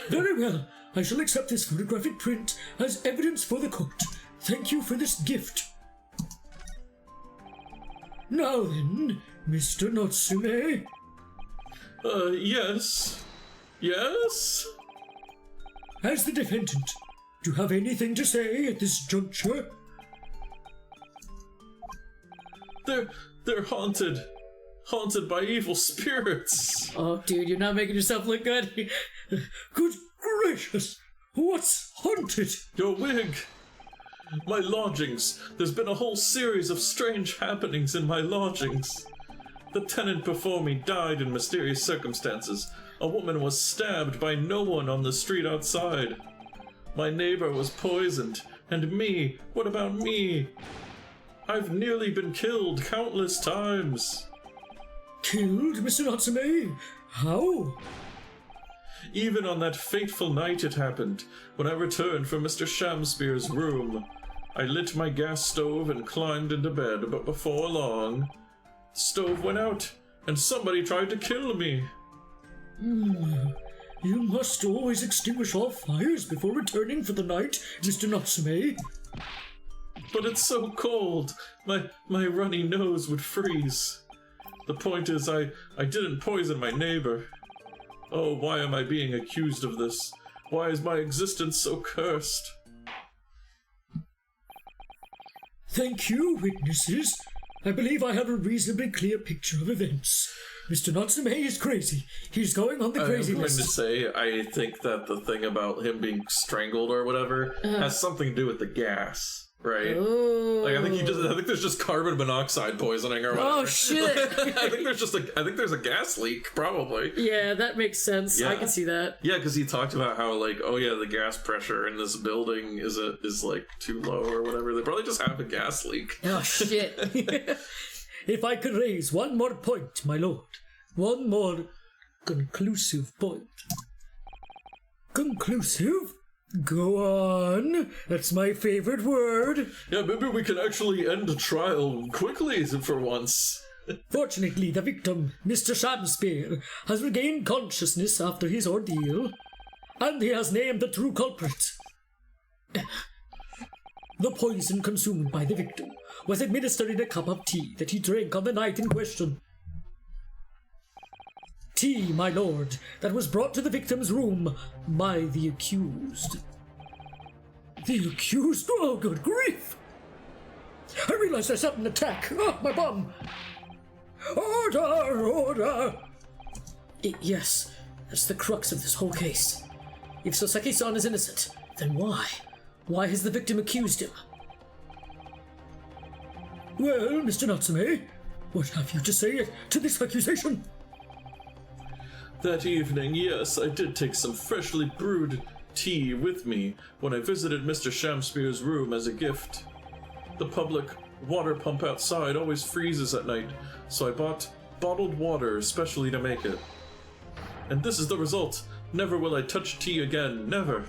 Very well. I shall accept this photographic print as evidence for the court. Thank you for this gift. Now then, Mr. Natsume. Yes. Yes? As the defendant, do you have anything to say at this juncture? They're haunted. Haunted by evil spirits. oh, dude, you're not making yourself look good. Good gracious! What's haunted? Your wig. My lodgings. There's been a whole series of strange happenings in my lodgings. The tenant before me died in mysterious circumstances. A woman was stabbed by no one on the street outside. My neighbor was poisoned. And me? What about me? I've nearly been killed countless times. Killed, Mr. Natsume? How? Even on that fateful night it happened, when I returned from Mr. Shamspeare's room. I lit my gas stove and climbed into bed, but before long, the stove went out, and somebody tried to kill me. You must always extinguish all fires before returning for the night, Mr. Natsume. But it's so cold, my runny nose would freeze. The point is, I didn't poison my neighbor. Oh, why am I being accused of this? Why is my existence so cursed? Thank you, witnesses. I believe I have a reasonably clear picture of events. Mr. Natsume is crazy. He's going on the crazy I'm going list. to say, I think that the thing about him being strangled or whatever has something to do with the gas. Right? Like, I think there's just carbon monoxide poisoning or whatever. Oh, shit. I think there's a gas leak, probably. Yeah, that makes sense. Yeah. I can see that. Yeah, because he talked about how, like, oh yeah, the gas pressure in this building is like too low or whatever. They probably just have a gas leak. Oh, shit. If I could raise one more point, my lord. One more conclusive point. Conclusive? Go on. That's my favorite word. Yeah, maybe we can actually end the trial quickly for once. Fortunately, the victim, Mr. Shamspeare, has regained consciousness after his ordeal, and he has named the true culprit. The poison consumed by the victim was administered in a cup of tea that he drank on the night in question. Tea, my lord, that was brought to the victim's room by the accused. The accused? Oh, good grief! I realize there's something to attack. Oh, my bum! Order! Order! Yes, that's the crux of this whole case. If Soseki-san is innocent, then why? Why has the victim accused him? Well, Mr. Natsume, what have you to say to this accusation? That evening, yes, I did take some freshly brewed tea with me when I visited Mr. Shamspeare's room as a gift. The public water pump outside always freezes at night, so I bought bottled water specially to make it. And this is the result. Never will I touch tea again, never.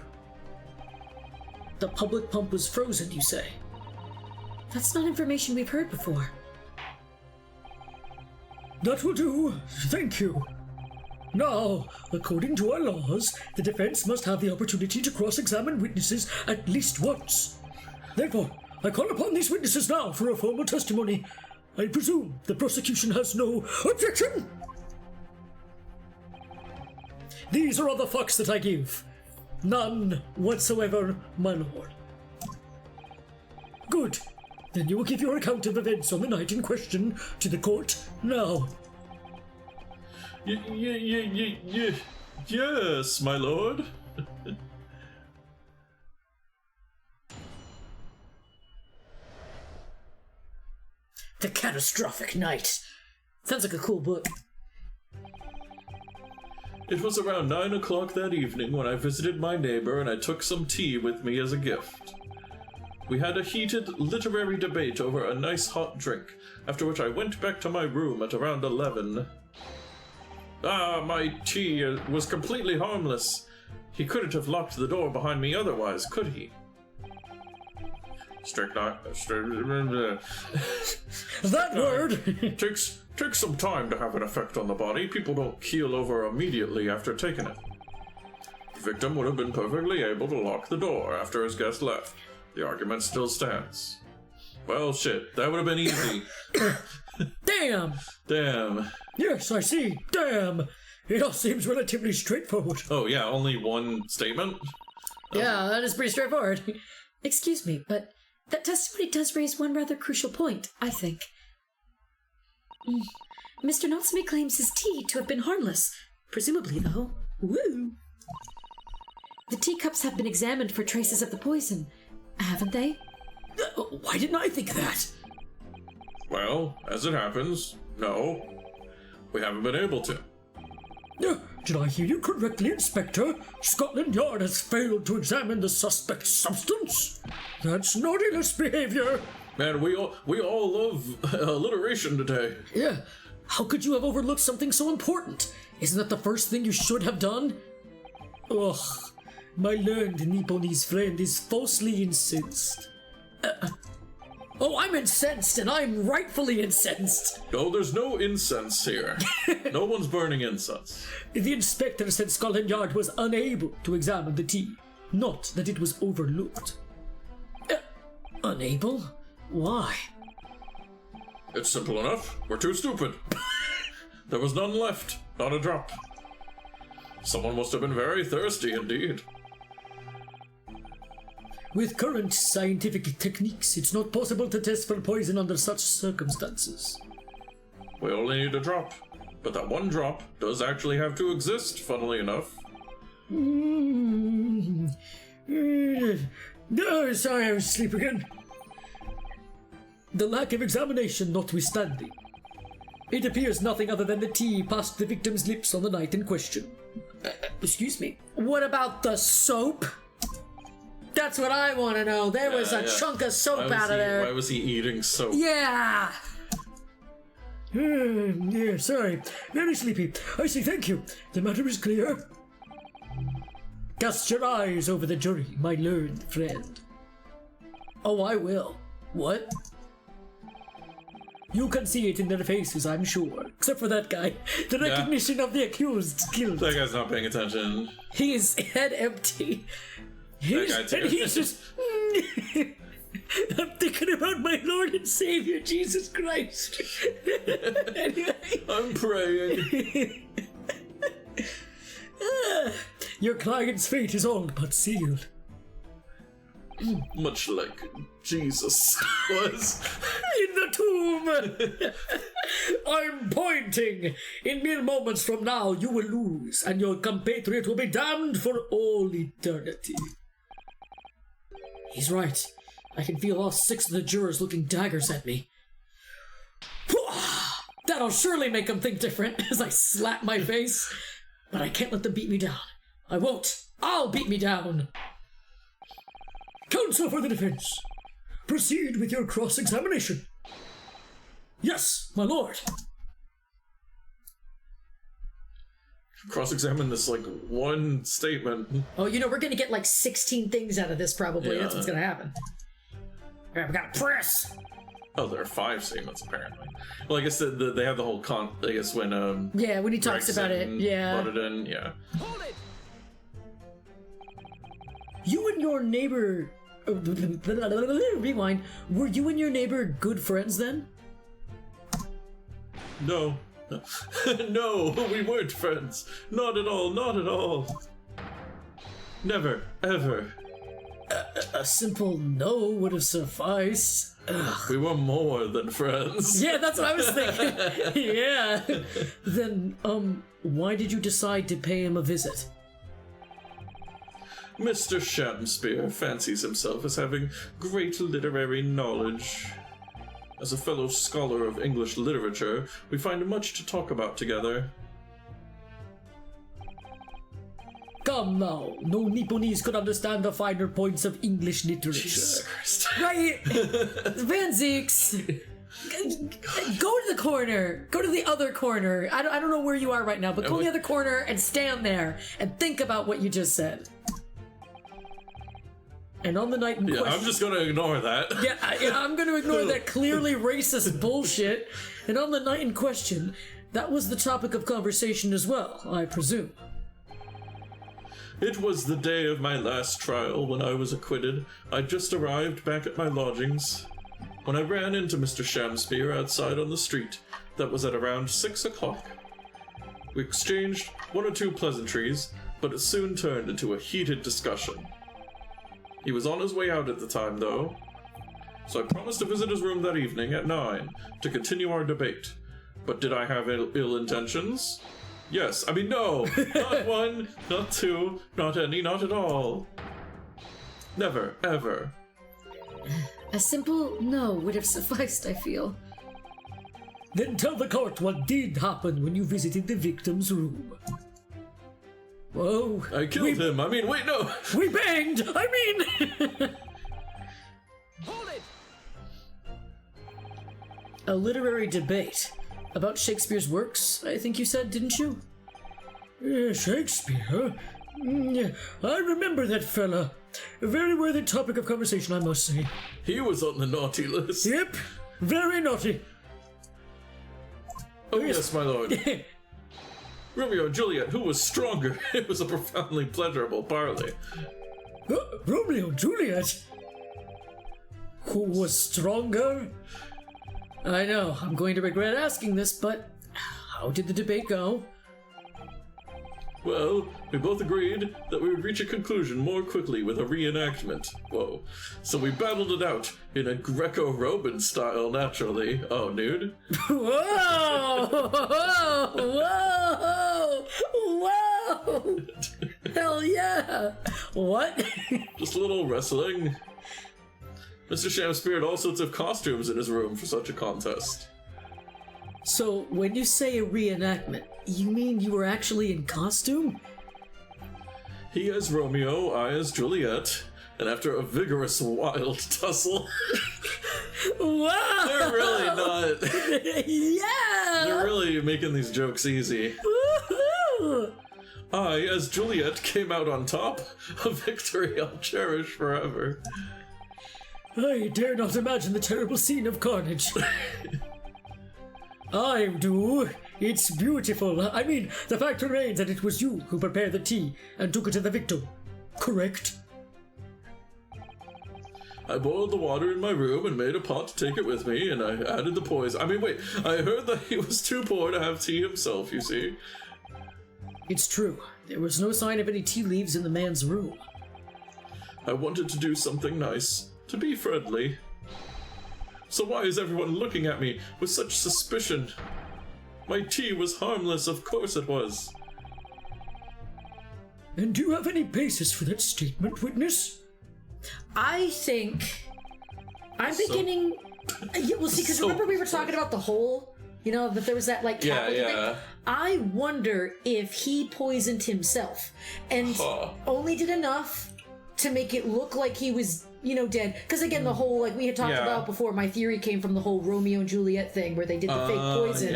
The public pump was frozen, you say? That's not information we've heard before. That will do. Thank you. Now, according to our laws, the defense must have the opportunity to cross-examine witnesses at least once. Therefore, I call upon these witnesses now for a formal testimony. I presume the prosecution has no objection. These are all the facts that I give. None whatsoever, my lord. Good. Then you will give your account of events on the night in question to the court now. Yes, my lord. The Catastrophic Night. Sounds like a cool book. It was around 9 o'clock that evening when I visited my neighbor and I took some tea with me as a gift. We had a heated literary debate over a nice hot drink, after which I went back to my room at around 11. My tea was completely harmless. He couldn't have locked the door behind me otherwise, could he? That word! Takes some time to have an effect on the body. People don't keel over immediately after taking it. The victim would have been perfectly able to lock the door after his guest left. The argument still stands. Well, shit, that would have been easy. Damn! Damn. Yes, I see. Damn. It all seems relatively straightforward. Oh, yeah, only one statement? Yeah, that is pretty straightforward. Excuse me, but that testimony does raise one rather crucial point, I think. Mr. Natsume claims his tea to have been harmless. Presumably, though. Woo! The teacups have been examined for traces of the poison, haven't they? Why didn't I think of that? Well, as it happens, no. We haven't been able to. Did I hear you correctly, Inspector? Scotland Yard has failed to examine the suspect's substance? That's naughty-less behavior. Man, we all love alliteration today. Yeah. How could you have overlooked something so important? Isn't that the first thing you should have done? Ugh, my learned Nipponese friend is falsely incensed. Oh, I'm incensed, and I'm rightfully incensed. No, there's no incense here. No one's burning incense. The inspector said Scotland Yard was unable to examine the tea, not that it was overlooked. Unable? Why? It's simple enough. We're too stupid. There was none left. Not a drop. Someone must have been very thirsty indeed. With current scientific techniques, it's not possible to test for poison under such circumstances. We only need a drop. But that one drop does actually have to exist, funnily enough. Sorry, I was asleep again. The lack of examination notwithstanding, it appears nothing other than the tea passed the victim's lips on the night in question. Excuse me. What about the soap? That's what I want to know. There was a chunk of soap out of there. Why was he eating soap? Yeah. Yeah, sorry. Very sleepy. I see, thank you. The matter is clear. Cast your eyes over the jury, my learned friend. Oh, I will. What? You can see it in their faces, I'm sure. Except for that guy. The recognition of the accused guilt. That guy's not paying attention. He is head empty. That guy too. And he's just... I'm thinking about my Lord and Savior, Jesus Christ. Anyway. I'm praying. Your client's fate is all but sealed. Much like Jesus was. In the tomb! I'm pointing! In mere moments from now, you will lose, and your compatriot will be damned for all eternity. He's right. I can feel all 6 of the jurors looking daggers at me. That'll surely make them think different as I slap my face. But I can't let them beat me down. I won't. I'll beat me down. Counsel for the defense. Proceed with your cross-examination. Yes, my lord. Cross-examine this, like, one statement. Oh, we're gonna get like 16 things out of this probably. Yeah. That's what's gonna happen. Alright, we gotta press. Oh, there are 5 statements, apparently. Well, I guess they have the whole I guess when, Yeah, when he talks about it. Yeah. Brought it in, yeah. Hold it! You and your neighbor... Rewind. Were you and your neighbor good friends then? No. No, we weren't friends. Not at all, not at all. Never, ever. A simple no would have sufficed. We were more than friends. Yeah, that's what I was thinking. Yeah. Then, why did you decide to pay him a visit? Mr. Shamspeare fancies himself as having great literary knowledge. As a fellow scholar of English literature, we find much to talk about together. Come now, no Nipponese could understand the finer points of English literature. Jesus Christ. Right. Van Zeeks. Go to the corner. Go to the other corner. I don't know where you are right now, but go to the other corner and stand there and think about what you just said. And on the night in question... I'm just gonna ignore that. I'm going to ignore that clearly racist bullshit. And on the night in question, that was the topic of conversation as well, I presume. It was the day of my last trial when I was acquitted. I just arrived back at my lodgings when I ran into Mr. Shamspeare outside on the street. That was at around 6 o'clock. We exchanged one or two pleasantries, but it soon turned into a heated discussion. He was on his way out at the time, though, so I promised to visit his room that evening at 9 to continue our debate. But did I have ill intentions? Yes, I mean, no! Not one, not two, not any, not at all. Never, ever. A simple no would have sufficed, I feel. Then tell the court what did happen when you visited the victim's room. Whoa. I killed him, I mean, wait, no! We banged! I mean... Hold it! A literary debate. About Shakespeare's works, I think you said, didn't you? Shakespeare? Yeah, I remember that fella. A very worthy topic of conversation, I must say. He was on the naughty list. Yep, very naughty. Oh yes, my lord. Romeo and Juliet, who was stronger? It was a profoundly pleasurable parley. Romeo and Juliet? Who was stronger? I know, I'm going to regret asking this, but how did the debate go? Well, we both agreed that we would reach a conclusion more quickly with a reenactment. Whoa. So we battled it out in a Greco-Roman style, naturally. Oh, nude? Whoa! Whoa! Whoa! Hell yeah! What? Just a little wrestling. Mr. Shamspeare had all sorts of costumes in his room for such a contest. So, when you say a reenactment, you mean you were actually in costume? He as Romeo, I as Juliet, and after a vigorous, wild tussle... Wow! They're really not... Yeah! They're really making these jokes easy. Woohoo! I, as Juliet, came out on top. A victory I'll cherish forever. I dare not imagine the terrible scene of carnage. I do. It's beautiful. I mean, the fact remains that it was you who prepared the tea and took it to the victim. Correct? I boiled the water in my room and made a pot to take it with me, and I added the poison. I mean, wait, I heard that he was too poor to have tea himself, you see. It's true. There was no sign of any tea leaves in the man's room. I wanted to do something nice, to be friendly. So why is everyone looking at me with such suspicion? My tea was harmless, of course it was. And do you have any basis for that statement, witness? I think... I'm beginning... Yeah, well, see, because remember we were talking about the hole? You know, that there was that, like, cat thing? I wonder if he poisoned himself and only did enough to make it look like he was, you know, dead. Because, again, the whole, like we had talked about before, my theory came from the whole Romeo and Juliet thing, where they did the fake poison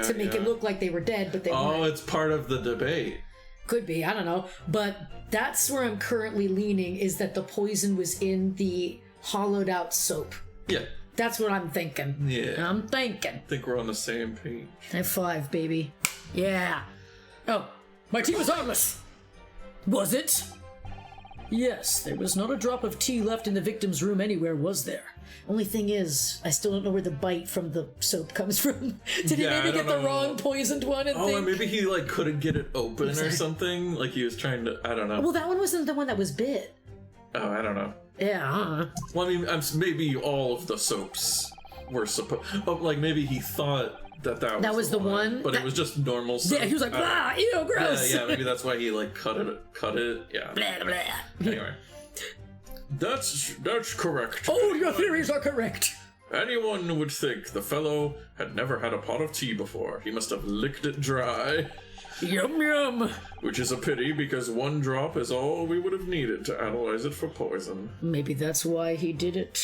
to make it look like they were dead, but they weren't. Oh, it's part of the debate. Could be, I don't know. But that's where I'm currently leaning, is that the poison was in the hollowed out soap. Yeah. That's what I'm thinking. Yeah. I'm thinking. I think we're on the same page. High five, baby. Yeah. Oh, my tea was harmless. Was it? Yes, there was not a drop of tea left in the victim's room anywhere, was there? Only thing is, I still don't know where the bite from the soap comes from. Did he maybe get the wrong poisoned one and think... or maybe he, like, couldn't get it open or something? Like, he was trying to... I don't know. Well, that one wasn't the one that was bit. Oh, I don't know. Yeah, Well, I mean, maybe all of the soaps were supposed... Oh, like, maybe he thought that was the one? But it was just normal soap. Yeah, he was like, ah, ew, gross. Yeah, maybe that's why he, like, cut it. Yeah. Blah, blah. Anyway. That's correct. Oh, your theories are correct. Anyone would think the fellow had never had a pot of tea before. He must have licked it dry. Yum yum. Which is a pity, because one drop is all we would have needed to analyze it for poison. Maybe that's why he did it.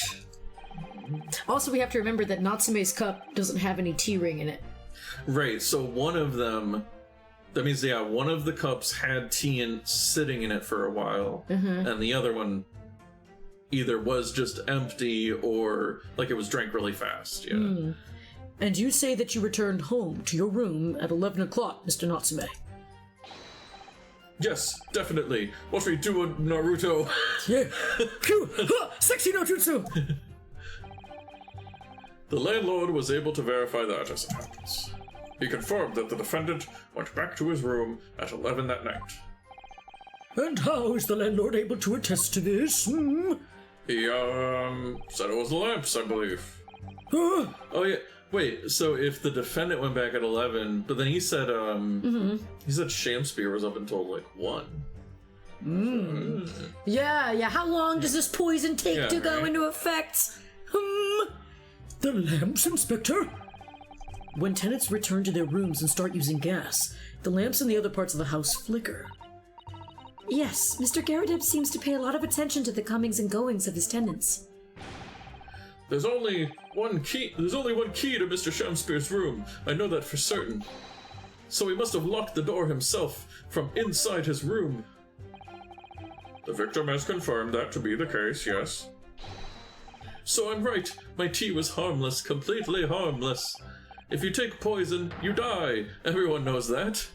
Also, we have to remember that Natsume's cup doesn't have any tea ring in it. Right, so one of them... That means, yeah, one of the cups had tea sitting in it for a while, and the other one either was just empty or, like, it was drank really fast, yeah. And you say that you returned home to your room at 11 o'clock, Mr. Natsume. Yes, definitely. What we do in Naruto. Yeah. Phew. Ha! Sexy no jutsu. The landlord was able to verify that as it happens. He confirmed that the defendant went back to his room at 11 that night. And how is the landlord able to attest to this? He, said it was the lamps, I believe. Uh, Oh, yeah. Wait, so if the defendant went back at 11, but then he said, he said Shamspear was up until, like, 1. Yeah, how long does this poison take Yeah, to go right. into effect? the lamps, Inspector? When tenants return to their rooms and start using gas, the lamps in the other parts of the house flicker. Yes, Mr. Garrideb seems to pay a lot of attention to the comings and goings of his tenants. There's only one key to Mr. Shamspear's room. I know that for certain. So he must have locked the door himself from inside his room. The victim has confirmed that to be the case, yes. So I'm right. My tea was harmless, completely harmless. If you take poison, you die. Everyone knows that.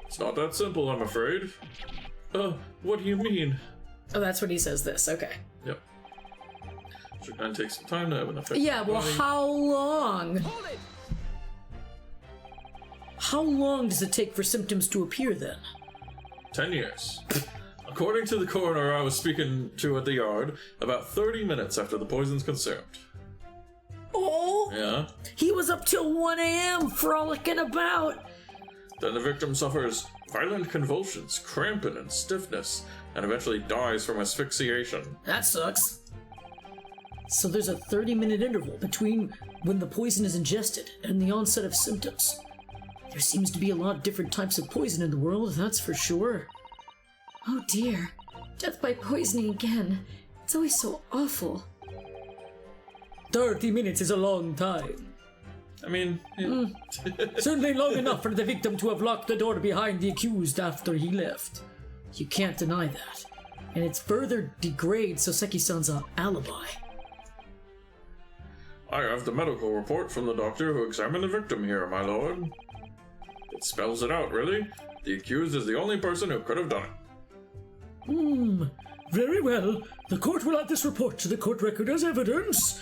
It's not that simple, I'm afraid. What do you mean? Oh, that's when he says this, okay. Yep. Strychnine takes some time to have an effect. Yeah, well, how long? Hold it! How long does it take for symptoms to appear then? 10 years. According to the coroner I was speaking to at the yard, about 30 minutes after the poison's consumed. Oh! Yeah? He was up till 1 a.m. frolicking about! Then the victim suffers violent convulsions, cramping, and stiffness, and eventually dies from asphyxiation. That sucks. So there's a 30-minute interval between when the poison is ingested and the onset of symptoms. There seems to be a lot of different types of poison in the world, that's for sure. Oh dear. Death by poisoning again. It's always so awful. 30 minutes is a long time. I mean, yeah. Certainly long enough for the victim to have locked the door behind the accused after he left. You can't deny that. And it further degrades Soseki-san's alibi. I have the medical report from the doctor who examined the victim here, my lord. It spells it out, really. The accused is the only person who could have done it. Very well. The court will add this report to the court record as evidence.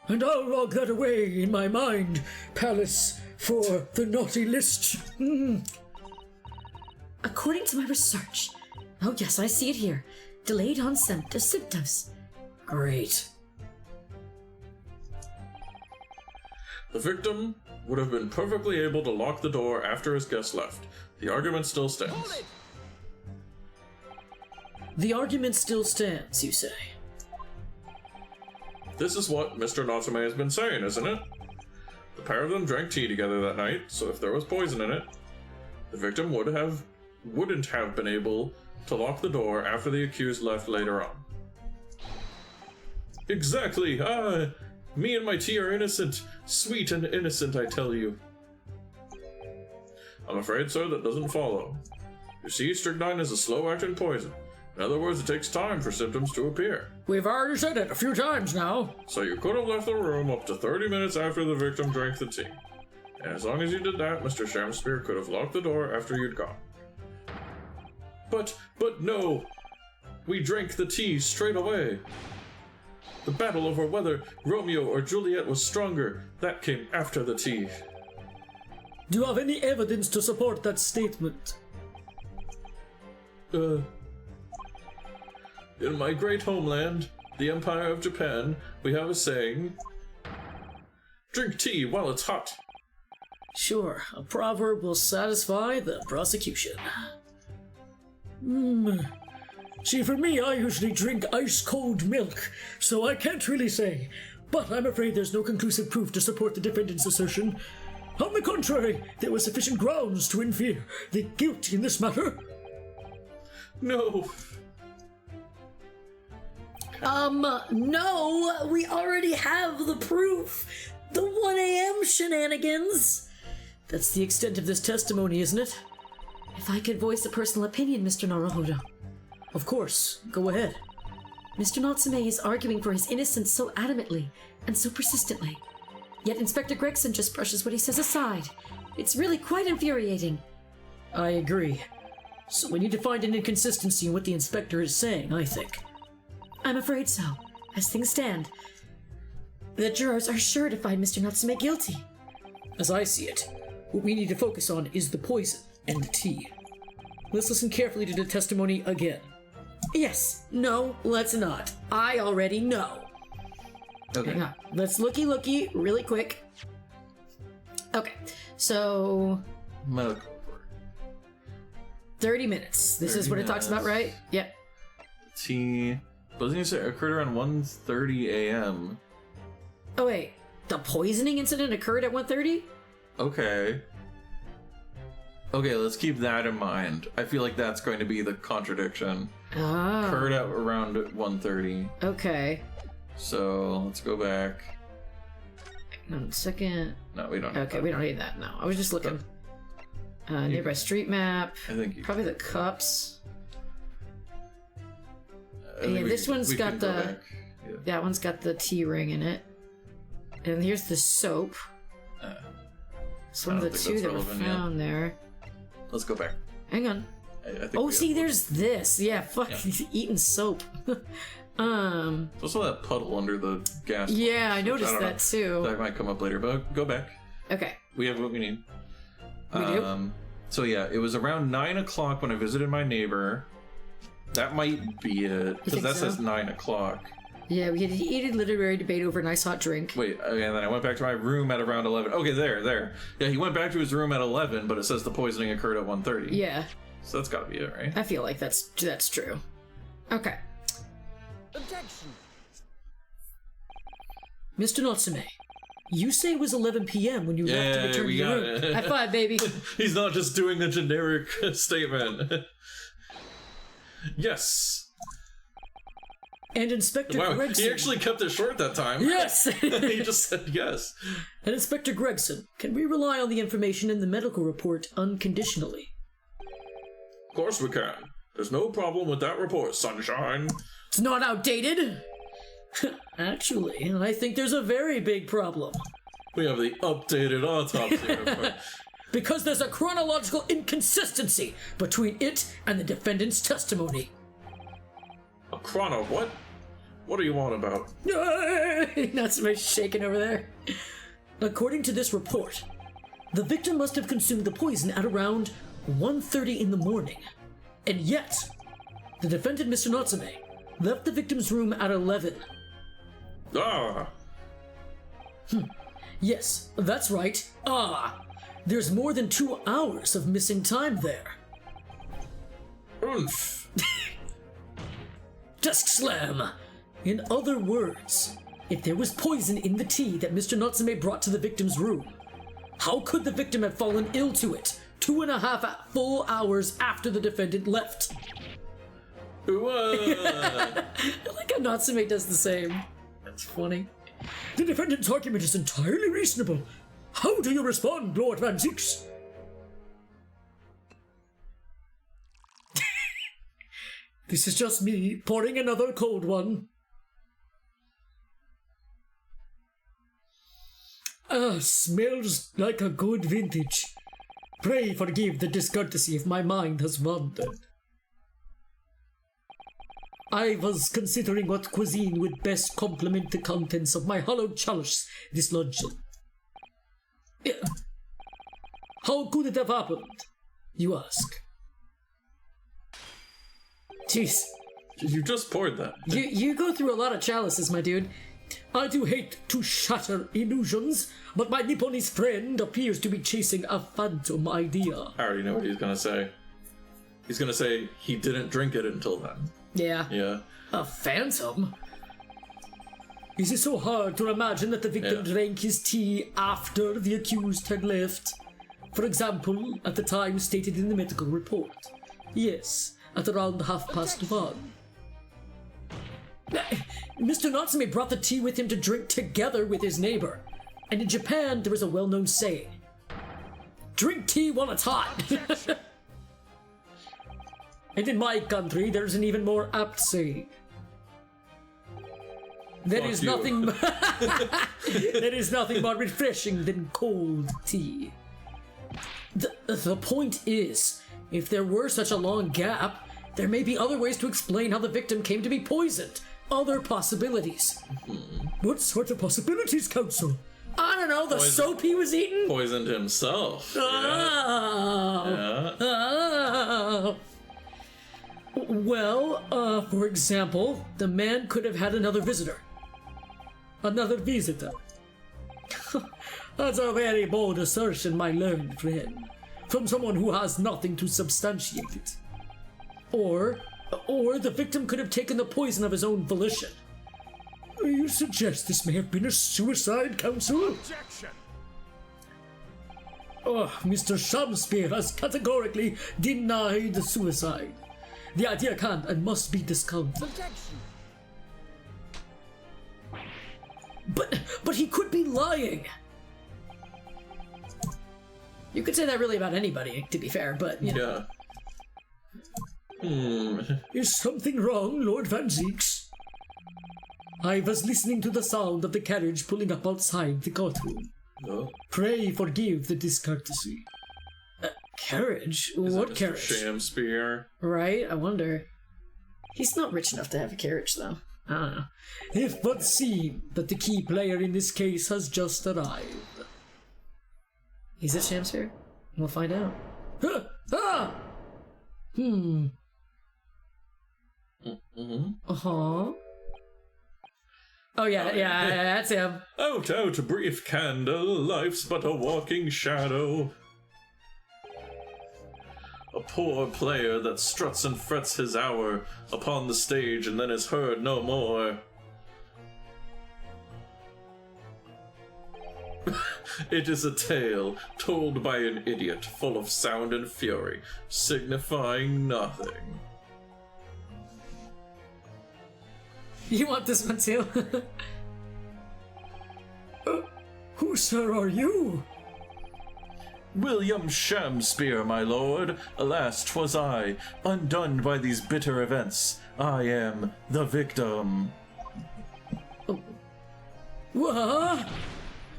And I'll log that away in my mind palace for the naughty list. According to my research. Oh yes, I see it here. Delayed onset of symptoms. Great. The victim would have been perfectly able to lock the door after his guest left. The argument still Hold stands. it! The argument still stands, you say? This is what Mr. Natsume has been saying, isn't it? The pair of them drank tea together that night, so if there was poison in it, the victim wouldn't have been able to lock the door after the accused left later on. Exactly! Me and my tea are innocent. Sweet and innocent, I tell you. I'm afraid, sir, that doesn't follow. You see, strychnine is a slow-acting poison. In other words, it takes time for symptoms to appear. We've already said it a few times now. So you could have left the room up to 30 minutes after the victim drank the tea. And as long as you did that, Mr. Shamspear could have locked the door after you'd gone. But no! We drank the tea straight away. The battle over whether Romeo or Juliet was stronger, that came after the tea. Do you have any evidence to support that statement? In my great homeland, the Empire of Japan, we have a saying, drink tea while it's hot. Sure, a proverb will satisfy the prosecution. See, for me, I usually drink ice-cold milk, so I can't really say. but I'm afraid there's no conclusive proof to support the defendant's assertion. On the contrary, there were sufficient grounds to infer the guilt in this matter. No. No, we already have the proof. The 1 a.m. shenanigans. That's the extent of this testimony, isn't it? If I could voice a personal opinion, Mr. Naruhodo. Of course. Go ahead. Mr. Natsume is arguing for his innocence so adamantly and so persistently. Yet Inspector Gregson just brushes what he says aside. It's really quite infuriating. I agree. So we need to find an inconsistency in what the inspector is saying, I think. I'm afraid so. As things stand, the jurors are sure to find Mr. Natsume guilty. As I see it, what we need to focus on is the poison and the tea. Let's listen carefully to the testimony again. Yes. No, let's not. I already know. Okay. Hang on. Let's looky really quick. Okay. So, Medical. 30 minutes. This is 30 what it talks about, right? Yep. Tea. Doesn't you say it occurred around 1:30 a.m.? Oh, wait. The poisoning incident occurred at 1:30? Okay. Okay, let's keep that in mind. I feel like that's going to be the contradiction. Ah. Occurred at around 1:30. Okay. So let's go back. Hang on a second. No, we don't. Okay, we don't need that. No, I was just looking. Nearby street map. I think you, Probably the cups. I think Yeah, we this can- one's we got can go the- back. Yeah. That one's got the tea ring in it. And here's the soap. It's one I of the don't think two that's that were relevant yet. found there. Let's go back. Hang on. I think Oh, we see, have- there's this. Yeah, fuck, Yeah. eating soap. There's also that puddle under the gas. Yeah, I which noticed don't that know. too. That might come up later, but go back. Okay. We have what we need. We do? So yeah, it was around 9 o'clock when I visited my neighbor. That might be it, because think that so? says 9 o'clock. Yeah, we had a heated literary debate over a nice hot drink. Wait, okay, and then I went back to my room at around 11. Okay, there. Yeah, he went back to his room at 11, but it says the poisoning occurred at 1:30. Yeah, So that's gotta be it, right? I feel like that's true. Okay. Objection! Mr. Natsume, you say it was 11 p.m. when you left to Yeah, return to we your got room. it. High five, baby. He's not just doing a generic statement. Yes. And Inspector Wow, Gregson... he actually kept it short that time. Yes! He just said yes. And Inspector Gregson, can we rely on the information in the medical report unconditionally? Of course we can. There's no problem with that report, sunshine. It's not outdated. Actually, I think there's a very big problem. We have the updated autopsy report. Because there's a chronological inconsistency between it and the defendant's testimony. A chrono, what? What are you on about? Natsume's shaking over there. According to this report, the victim must have consumed the poison at around 1:30 in the morning. And yet, the defendant, Mr. Natsume, left the victim's room at 11. Ah! Yes, that's right. There's more than 2 hours of missing time there. Oomph! Desk slam! In other words, if there was poison in the tea that Mr. Natsume brought to the victim's room, how could the victim have fallen ill to it 2.5 full hours after the defendant left? Whoa! I like how Natsume does the same. That's funny. The defendant's argument is entirely reasonable. How do you respond, Lord Van Zix? This is just me pouring another cold one. Smells like a good vintage. Pray forgive the discourtesy if my mind has wandered. I was considering what cuisine would best complement the contents of my hollowed chalice this luncheon. How could it have happened, you ask? Jeez, You just poured that. You go through a lot of chalices, my dude. I do hate to shatter illusions, but my Nipponese friend appears to be chasing a phantom idea. I already know what he's gonna say. He's gonna say he didn't drink it until then. Yeah. Yeah. A phantom? Is it so hard to imagine that the victim drank his tea after the accused had left? For example, at the time stated in the medical report. Yes, at around 1:30. Mr. Natsume brought the tea with him to drink together with his neighbor. And in Japan, there is a well-known saying, drink tea while it's hot. And in my country, there's an even more apt saying. There is nothing there is nothing more refreshing than cold tea. The point is, if there were such a long gap, there may be other ways to explain how the victim came to be poisoned. Other possibilities. What sort of possibilities, Counsel? I don't know, the soap he was eating? Poisoned himself. Oh. Oh. Well, for example, The man could have had another visitor. another visitor. That's a very bold assertion, my learned friend, from someone who has nothing to substantiate it. Or the victim could have taken the poison of his own volition. You suggest this may have been a suicide, Counsel? Objection! Oh, Mr. Shamspeare has categorically denied the suicide. The idea can and must be discounted. Objection! But he could be lying. You could say that really about anybody, to be fair, but you know. Yeah. Is something wrong, Lord Van Zeeks? I was listening to the sound of the carriage pulling up outside the courtroom. Oh. Pray forgive the discourtesy. Carriage? Is What it Mr. carriage? Shamspear? Right? I wonder. He's not rich enough to have a carriage, though. I don't know. If but seem that the key player in this case has just arrived. He's at Shamsphere? We'll find out. Ah! Mm-hmm. Uh-huh. Oh, yeah, that's him. Out, out, brief candle, life's but a walking shadow. A poor player that struts and frets his hour upon the stage and then is heard no more. It is a tale told by an idiot full of sound and fury, signifying nothing. You want this one too? Who, sir, are you? William Shamspeare, my lord. Alas, 'twas I, undone by these bitter events. I am the victim. What?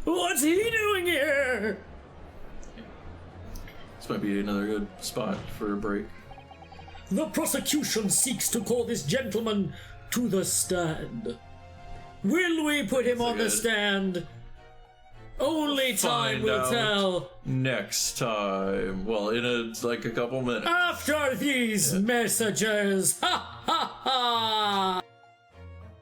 What's he doing here? This might be another good spot for a break. The prosecution seeks to call this gentleman to the stand. Will we put him on the good. stand? Only time Find will out tell. next time. Well, in a couple minutes. After these messages. Ha ha ha!